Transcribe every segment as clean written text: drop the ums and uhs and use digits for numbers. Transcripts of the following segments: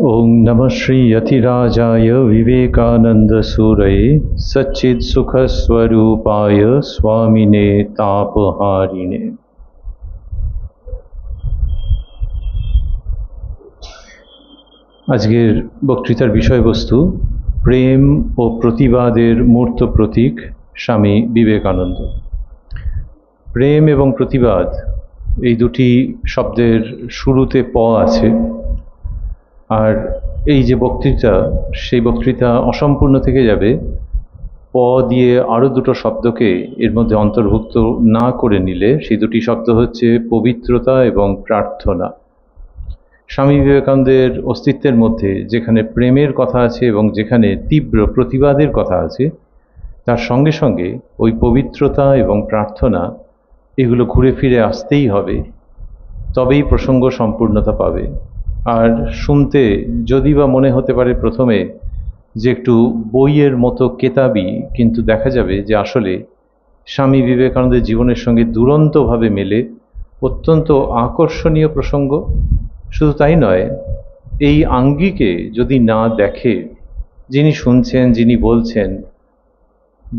ओं नमः श्री यतिराजाय विवेकानंदसूरये सच्चित्सुखस्वरूपाय स्वामिने तापहारिणे। আজকের বক্তৃতার বিষয়বস্তু প্রেম ও প্রতিবাদের মূর্ত প্রতীক স্বামী বিবেকানন্দ। প্রেম এবং প্রতিবাদ এই দুটি শব্দের শুরুতে প আছে, আর এই যে বক্তৃতা সেই বক্তৃতা অসম্পূর্ণ থেকে যাবে প দিয়ে আরও দুটো শব্দকে এর মধ্যে অন্তর্ভুক্ত না করে নিলে। সেই দুটি শব্দ হচ্ছে পবিত্রতা এবং প্রার্থনা। স্বামী বিবেকানন্দের অস্তিত্বের মধ্যে যেখানে প্রেমের কথা আছে এবং যেখানে তীব্র প্রতিবাদের কথা আছে, তার সঙ্গে সঙ্গে ওই পবিত্রতা এবং প্রার্থনা এগুলো ঘুরে ফিরে আসতেই হবে, তবেই প্রসঙ্গ সম্পূর্ণতা পাবে। আর শুনতে যদি বা মনে হতে পারে প্রথমে যে একটু বইয়ের মতো কেতাবি, কিন্তু দেখা যাবে যে আসলে স্বামী বিবেকানন্দের জীবনের সঙ্গে দুরন্তভাবে মেলে, অত্যন্ত আকর্ষণীয় প্রসঙ্গ। শুধু তাই নয়, এই আঙ্গিকে যদি না দেখে যিনি শুনছেন, যিনি বলছেন,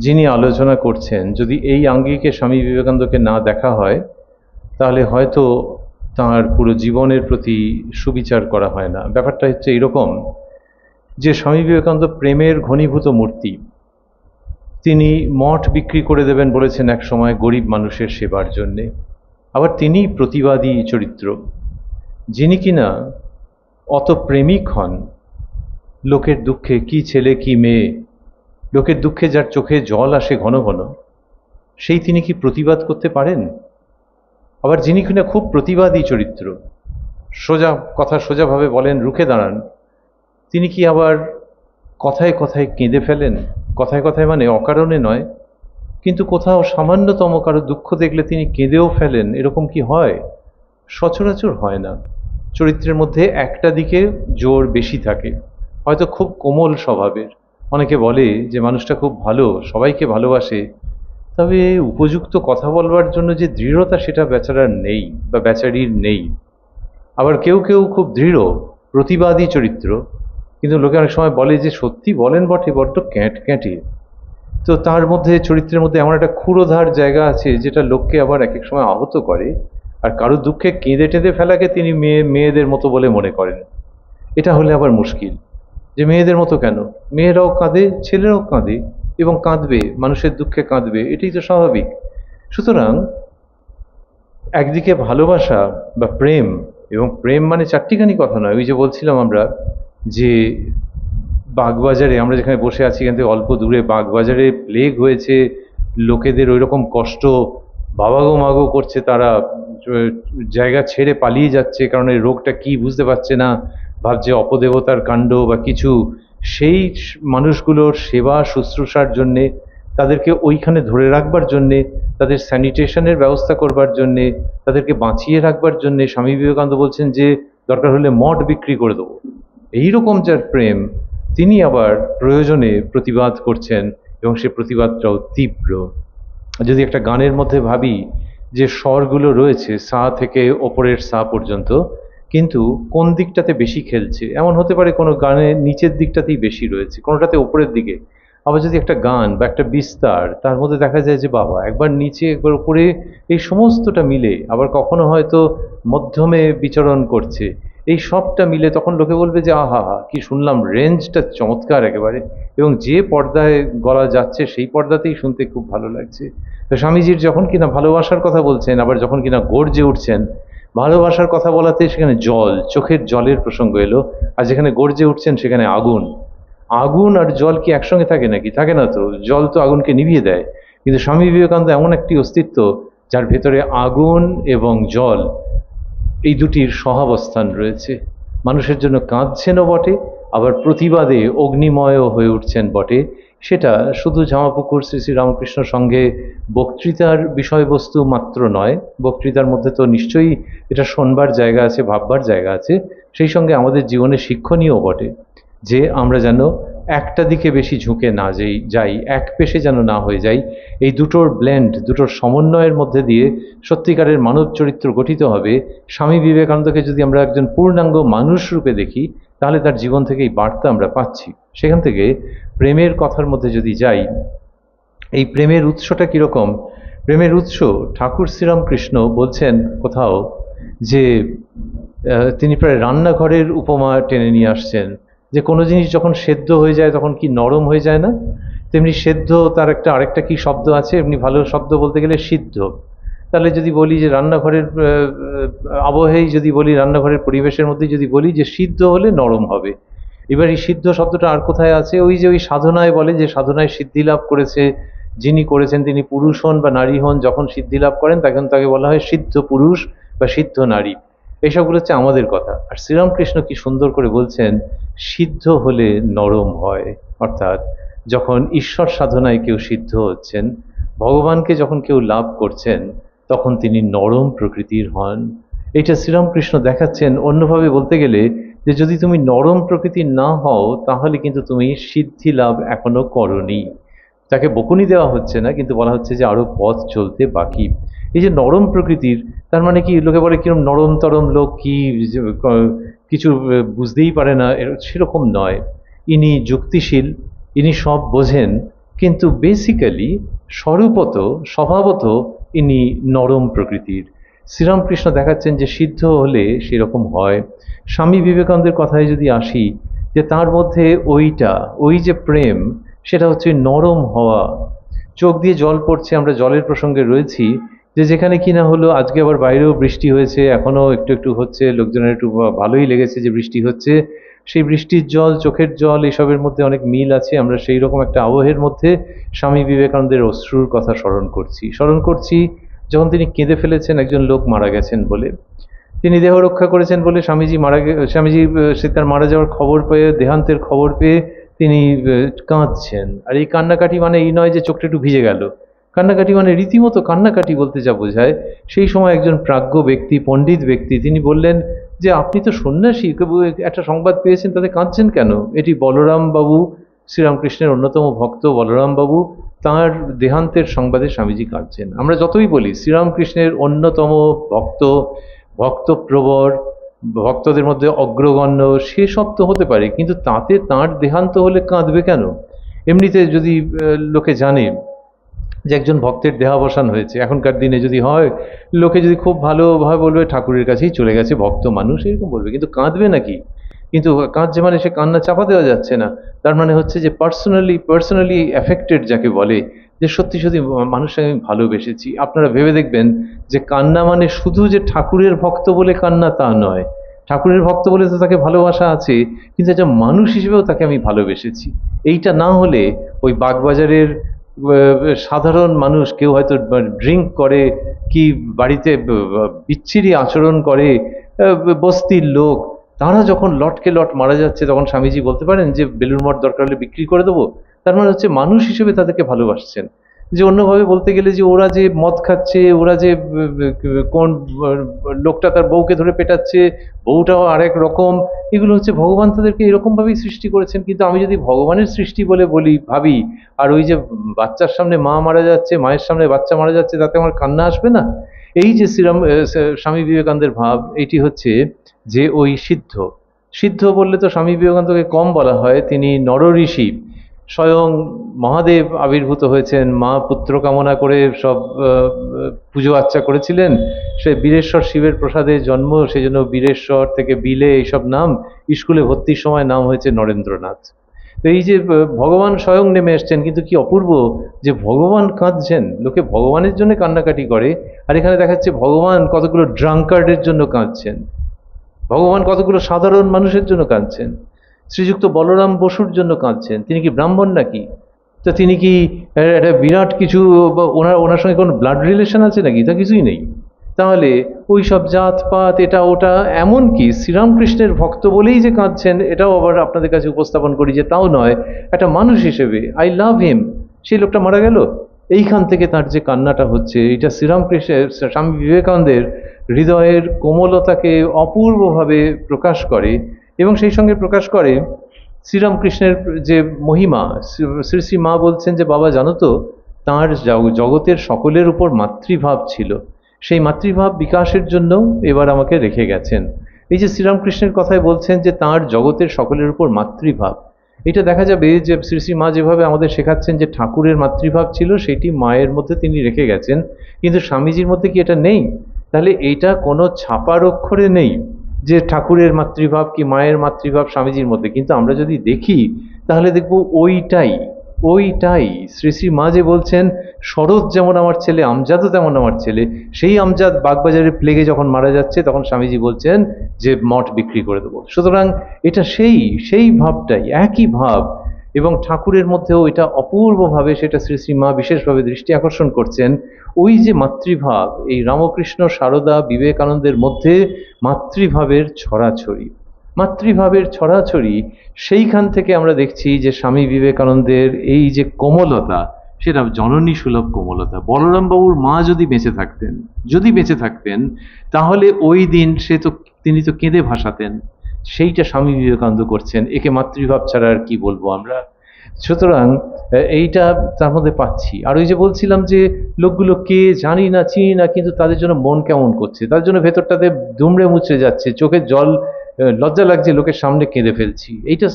যিনি আলোচনা করছেন, যদি এই আঙ্গিকে স্বামী বিবেকানন্দকে না দেখা হয়, তাহলে হয়তো তাঁর পুরো জীবনের প্রতি সুবিচার করা হয় না। ব্যাপারটা হচ্ছে এরকম যে স্বামী বিবেকানন্দ প্রেমের ঘনীভূত মূর্তি। তিনি মঠ বিক্রি করে দেবেন বলেছেন এক সময় গরিব মানুষের সেবার জন্যে। আবার তিনি প্রতিবাদী চরিত্র, যিনি কিনা অত প্রেমিক হন, লোকের দুঃখে, কি ছেলে কি মেয়ে, লোকের দুঃখে যার চোখে জল আসে ঘন ঘন, সেই তিনি কি প্রতিবাদ করতে পারেন? আবার যিনি কিনা খুব প্রতিবাদী চরিত্র, সোজা কথা সোজাভাবে বলেন, রুখে দাঁড়ান, তিনি কি আবার কথায় কথায় কেঁদে ফেলেন? কথায় কথায় মানে অকারণে নয়, কিন্তু কোথাও সামান্যতম কারো দুঃখ দেখলে তিনি কেঁদেও ফেলেন, এরকম কি হয়? সচরাচর হয় না। চরিত্রের মধ্যে একটা দিকে জোর বেশি থাকে, হয়তো খুব কোমল স্বভাবের। অনেকে বলে যে মানুষটা খুব ভালো, সবাইকে ভালোবাসে, তবে উপযুক্ত কথা বলবার জন্য যে দৃঢ়তা, সেটা বেচারার নেই বা বেচারির নেই। আবার কেউ কেউ খুব দৃঢ় প্রতিবাদী চরিত্র, কিন্তু লোকে অনেক সময় বলে যে সত্যি বলেন বটে, বড্ড ক্যাঁটে। তো তার মধ্যে, চরিত্রের মধ্যে এমন একটা ক্ষুরোধার জায়গা আছে যেটা লোককে আবার এক এক সময় আহত করে। আর কারো দুঃখে কেঁদে টেঁদে ফেলাকে তিনি মেয়েদের মতো বলে মনে করেন। এটা হলে আবার মুশকিল, যে মেয়েদের মতো কেন? মেয়েরাও কাঁদে, ছেলেরাও কাঁদে এবং কাঁদবে, মানুষের দুঃখে কাঁদবে, এটাই তো স্বাভাবিক। সুতরাং একদিকে ভালোবাসা বা প্রেম, এবং প্রেম মানে চারটিখানি কথা নয়। ওই যে বলছিলাম আমরা যে বাগবাজারে, আমরা যেখানে বসে আছি এখান থেকে অল্প দূরে বাগবাজারে প্লেগ হয়েছে, লোকেদের ওই রকম কষ্ট, বাবা গো মাগো করছে, তারা জায়গা ছেড়ে পালিয়ে যাচ্ছে, কারণ এই রোগটা কি বুঝতে পারছে না, ভাবছে অপদেবতার কাণ্ড বা কিছু। সেই মানুষগুলোর সেবা শুশ্রূষার জন্যে, তাদেরকে ওইখানে ধরে রাখবার জন্যে, তাদের স্যানিটেশনের ব্যবস্থা করবার জন্যে, তাদেরকে বাঁচিয়ে রাখবার জন্যে স্বামী বিবেকানন্দ বলছেন যে দরকার হলে মঠ বিক্রি করে দেবো। এইরকম যার প্রেম, তিনি আবার প্রয়োজনে প্রতিবাদ করছেন, এবং সে প্রতিবাদটাও তীব্র। যদি একটা গানের মধ্যে ভাবি যে স্বরগুলো রয়েছে সা থেকে ওপরের সা পর্যন্ত, কিন্তু কোন দিকটাতে বেশি খেলছে, এমন হতে পারে কোনো গানের নিচের দিকটাতেই বেশি রয়েছে, কোনোটাতে ওপরের দিকে। আবার যদি একটা গান বা একটা বিস্তার, তার মধ্যে দেখা যায় যে বাবা একবার নিচে একবার উপরে, এই সমস্তটা মিলে, আবার কখনো হয়তো মধ্যমে বিচরণ করছে, এই সবটা মিলে তখন লোকে বলবে যে আহা হা, কি শুনলাম, রেঞ্জটা চমৎকার একেবারে, এবং যে পর্দায় গলা যাচ্ছে সেই পর্দাতেই শুনতে খুব ভালো লাগছে। তো স্বামীজির যখন কিনা ভালোবাসার কথা বলছেন, আবার যখন কিনা গর্জে উঠছেন, ভালোবাসার কথা বলাতে সেখানে জল, চোখের জলের প্রসঙ্গ এলো, আর যেখানে গর্জে উঠছেন সেখানে আগুন। আগুন আর জল কি একসঙ্গে থাকে নাকি? থাকে না তো। জল তো আগুনকে নিভিয়ে দেয়, কিন্তু স্বামী বিবেকানন্দ এমন একটি অস্তিত্ব যার ভেতরে আগুন এবং জল, এই দুটির সহাবস্থান রয়েছে। মানুষের জন্য কাঁদছেনও বটে, আবার প্রতিবাদে অগ্নিময়ও হয়ে উঠছেন বটে। সেটা শুধু জামাপুকুর শ্রী শ্রী রামকৃষ্ণ সঙ্ঘে বক্তৃতার বিষয়বস্তু মাত্র নয়, বক্তৃতার মধ্যে তো নিশ্চয়ই এটা শোনবার জায়গা আছে, ভাববার জায়গা আছে, সেই সঙ্গে আমাদের জীবনে শিক্ষণীয় বটে, যে আমরা যেন একটা দিকে বেশি ঝুঁকে না যাই, এক পেশে যেন না হয়ে যাই। এই দুটোর ব্লেন্ড, দুটোর সমন্বয়ের মধ্যে দিয়ে সত্যিকারের মানব চরিত্র গঠিত হবে। স্বামী বিবেকানন্দকে যদি আমরা একজন পূর্ণাঙ্গ মানুষ রূপে দেখি, তাহলে তার জীবন থেকে এই বার্তা আমরা পাচ্ছি। সেখান থেকে প্রেমের কথার মধ্যে যদি যাই, এই প্রেমের উৎসটা কীরকম? প্রেমের উৎস ঠাকুর শ্রীরামকৃষ্ণ বলছেন কোথাও যে তিনি প্রায় রান্নাঘরের উপমা টেনে নিয়ে আসছেন, যে কোনো জিনিস যখন সেদ্ধ হয়ে যায় তখন কি নরম হয়ে যায় না? তেমনি সেদ্ধ তার আরেকটা কি শব্দ আছে, এমনি ভালো শব্দ বলতে গেলে সিদ্ধ। তাহলে যদি বলি যে রান্নাঘরের আবহেই যদি বলি, রান্নাঘরের পরিবেশের মধ্যে যদি বলি যে সিদ্ধ হলে নরম হবে, এবার এই সিদ্ধ শব্দটা আর কোথায় আছে? ওই যে ওই সাধনায় বলে যে সাধনায় সিদ্ধি লাভ করেছে যিনি করেছেন, তিনি পুরুষ হন বা নারী হন, যখন সিদ্ধি লাভ করেন তখন তাকে বলা হয় সিদ্ধ পুরুষ বা সিদ্ধ নারী। এইসবগুলো হচ্ছে আমাদের কথা। আর শ্রীরামকৃষ্ণ কি সুন্দর করে বলছেন, সিদ্ধ হলে নরম হয়। অর্থাৎ যখন ঈশ্বর সাধনায় কেউ সিদ্ধ হচ্ছেন, ভগবানকে যখন কেউ লাভ করছেন, তখন তিনি নরম প্রকৃতির হন। এটা শ্রীরামকৃষ্ণ দেখাচ্ছেন। অন্যভাবে বলতে গেলে যে যদি তুমি নরম প্রকৃতির না হও, তাহলে কিন্তু তুমি সিদ্ধি লাভ এখনো করনি। তাকে বকুনি দেওয়া হচ্ছে না, কিন্তু বলা হচ্ছে যে আরো পথ চলতে বাকি। এই যে নরম প্রকৃতির, তার মানে কি? লোকে বলে কিরম নরম তরম লোক, কি কিছু বুঝতেই পারে না, সেরকম নয়। ইনি যুক্তিশীল, ইনি সব বোঝেন, কিন্তু বেসিক্যালি স্বরূপত স্বভাবত ইনি নরম প্রকৃতির। শ্রীরামকৃষ্ণ দেখাচ্ছেন যে সিদ্ধ হলে সেরকম হয়। স্বামী বিবেকানন্দের কথায় যদি আসি, যে তার মধ্যে ওই যে প্রেম, সেটা হচ্ছে নরম হওয়া। চোখ দিয়ে জল পড়ছে, আমরা জলের প্রসঙ্গে রয়েছি, যে যেখানে কিনা হলো আজকে আবার বাইরেও বৃষ্টি হয়েছে, এখনো একটু একটু হচ্ছে, লোকজনের একটু ভালোই লেগেছে যে বৃষ্টি হচ্ছে। সেই বৃষ্টির জল, চোখের জল, এসবের মধ্যে অনেক মিল আছে। আমরা সেই রকম একটা আবহের মধ্যে স্বামী বিবেকানন্দের অশ্রুর কথা স্মরণ করছি যখন তিনি কেঁদে ফেলেছেন একজন লোক মারা গেছেন বলে। তিনি দেহ রক্ষা করেছেন বলে স্বামীজি সে তার মারা যাওয়ার খবর পেয়ে, দেহান্তের খবর পেয়ে তিনি কাঁদছেন। আর এই কান্নাকাটি মানে এই নয় যে চোখটা একটু ভিজে গেল, কান্নাকাটি মানে রীতিমতো কান্নাকাটি বলতে যা বোঝায়। সেই সময় একজন প্রাজ্ঞ ব্যক্তি, পণ্ডিত ব্যক্তি, তিনি বললেন যে আপনি তো সন্ন্যাসী, একটা সংবাদ পেয়েছেন, তাতে কাঁদছেন কেন? এটি বলরাম বাবু, শ্রীরামকৃষ্ণের অন্যতম ভক্ত বলরাম বাবু, তাঁর দেহান্তের সংবাদে স্বামীজি কাঁদছেন। আমরা যতই বলি শ্রীরামকৃষ্ণের অন্যতম ভক্তপ্রবর, ভক্তদের মধ্যে অগ্রগণ্য, সেসব তো হতে পারে, কিন্তু তাতে তাঁর দেহান্ত হলে কাঁদবে কেন? এমনিতে যদি লোকে জানে যে একজন ভক্তের দেহাবসান হয়েছে, এখনকার দিনে যদি হয়, লোকে যদি খুব ভালোভাবে বলবে ঠাকুরের কাছেই চলে গেছে, ভক্ত মানুষ, এরকম বলবে, কিন্তু কাঁদবে নাকি? কিন্তু কাঁদছে মানে সে কান্না চাপা দেওয়া যাচ্ছে না। তার মানে হচ্ছে যে পার্সোনালি অ্যাফেক্টেড যাকে বলে, যে সত্যি সত্যি মানুষকে আমি ভালোবেসেছি। আপনারা ভেবে দেখবেন যে কান্না মানে শুধু যে ঠাকুরের ভক্ত বলে কান্না তা নয়। ঠাকুরের ভক্ত বলে তো তাকে ভালোবাসা আছে, কিন্তু একটা মানুষ হিসেবেও তাকে আমি ভালোবেসেছি। এইটা না হলে ওই বাগবাজারের সাধারণ মানুষ, কেউ হয়তো ড্রিঙ্ক করে, কি বাড়িতে বিচ্ছিরি আচরণ করে, বস্তির লোক, তারা যখন লটকে লট মারা যাচ্ছে, তখন স্বামীজি বলতে পারেন যে বেলুড় মঠ দরকার হলে বিক্রি করে দেবো। তার মানে হচ্ছে মানুষ হিসেবে তাদেরকে ভালোবাসছেন। যে অন্যভাবে বলতে গেলে যে ওরা যে মদ খাচ্ছে, ওরা যে কোন লোকটা তার বউকে ধরে পেটাচ্ছে, বউটাও আরেক রকম, এগুলো হচ্ছে ভগবান তাদেরকে এরকম ভাবেই সৃষ্টি করেছেন। কিন্তু আমি যদি ভগবানের সৃষ্টি বলে ভাবি, আর ওই যে বাচ্চার সামনে মা মারা যাচ্ছে, মায়ের সামনে বাচ্চা মারা যাচ্ছে, তাতে আমার কান্না আসবে না? এই যে স্বামী বিবেকানন্দের ভাব, এটি হচ্ছে যে ওই সিদ্ধ বললে তো স্বামী বিবেকানন্দকে কম বলা হয়। তিনি নরঋষি, স্বয়ং মহাদেব আবির্ভূত হয়েছেন, মা পুত্র কামনা করে সব পুজো আর্চা করেছিলেন। সে বীরেশ্বর শিবের প্রসাদে জন্ম, সেই জন্য বীরেশ্বর থেকে বিলে এইসব নাম। স্কুলে ভর্তির সময় নাম হয়েছে নরেন্দ্রনাথ। তো এই যে ভগবান স্বয়ং নেমে এসছেন, কিন্তু কি অপূর্ব যে ভগবান কাঁদছেন। লোকে ভগবানের জন্য কান্নাকাটি করে, আর এখানে দেখাচ্ছে ভগবান কতগুলো ড্রাঙ্কার্ডের জন্য কাঁদছেন, ভগবান কতগুলো সাধারণ মানুষের জন্য কাঁদছেন। শ্রীযুক্ত বলরাম বসুর জন্য কাঁদছেন। তিনি কি ব্রাহ্মণ নাকি? তো তিনি কি একটা বিরাট কিছু, ওনার সঙ্গে কোনো ব্লাড রিলেশন আছে নাকি? তা কিছুই নেই। তাহলে ওই সব জাতপাত, এটা ওটা, এমন কি শ্রীরামকৃষ্ণের ভক্ত বলেই যে কাঁদছেন, এটাও আবার আপনাদের কাছে উপস্থাপন করি যে তাও নয়, একটা মানুষ হিসেবে আই লাভ হিম। সেই লোকটা মারা গেল, এইখান থেকে তার যে কান্নাটা হচ্ছে, এটা শ্রীরামকৃষ্ণের, স্বামী বিবেকানন্দের হৃদয়ের কোমলতাকে অপূর্বভাবে প্রকাশ করে। এবং সেই সঙ্গে প্রকাশ করে শ্রীরামকৃষ্ণের যে মহিমা, শ্রী শ্রী মা বলছেন যে বাবা জানো তো, তাঁর জগতের সকলের উপর মাতৃভাব ছিল, সেই মাতৃভাব বিকাশের জন্য এবার আমাকে রেখে গেছেন। এই যে শ্রীরামকৃষ্ণের কথায় বলছেন যে তাঁর জগতের সকলের উপর মাতৃভাব, এটা দেখা যাবে যে শ্রী শ্রী মা যেভাবে আমাদের শেখাচ্ছেন যে ঠাকুরের মাতৃভাব ছিল সেটি মায়ের মধ্যে তিনি রেখে গেছেন, কিন্তু স্বামীজির মধ্যে কি এটা নেই? তাহলে এইটা কোনো ছাপার অক্ষরে নেই যে ঠাকুরের মাতৃভাব কি মায়ের মাতৃভাব স্বামীজির মধ্যে, কিন্তু আমরা যদি দেখি তাহলে দেখব ওইটাই ওইটাই শ্রী শ্রী মা যে বলছেন শরৎ যেমন আমার ছেলে, আমজাদও তেমন আমার ছেলে। সেই আমজাদ বাগবাজারের প্লেগে যখন মারা যাচ্ছে তখন স্বামীজি বলছেন যে মঠ বিক্রি করে দেবো। সুতরাং এটা সেই সেই ভাবটাই, একই ভাব, এবং ঠাকুরের মধ্যেও এটা অপূর্বভাবে সেটা শ্রী শ্রী মা বিশেষভাবে দৃষ্টি আকর্ষণ করছেন। ওই যে মাতৃভাব, এই রামকৃষ্ণ সারদা বিবেকানন্দের মধ্যে মাতৃভাবের ছড়াছড়ি, মাতৃভাবের ছড়াছড়ি, সেইখান থেকে আমরা দেখছি যে স্বামী বিবেকানন্দের এই যে কোমলতা, সেটা জননী সুলভ কোমলতা। বলরাম বাবুর মা যদি বেঁচে থাকতেন, যদি বেঁচে থাকতেন, তাহলে ওই দিন তিনি তো কেঁদে ভাসাতেন। সেইটা স্বামী বিবেকানন্দ করছেন, একে মাতৃভাব ছাড়া আর কি বলবো আমরা। সুতরাং এইটা তার মধ্যে পাচ্ছি। আর ওই যে বলছিলাম যে লোকগুলো কে জানি না, চিনি না, কিন্তু তাদের জন্য মন কেমন করছে, তার জন্য ভেতরটাতে দুমড়ে মুচড়ে যাচ্ছে, চোখের জল, লজ্জা লাগছে, লোকের সামনে কেঁদে ফেলছি। এইটা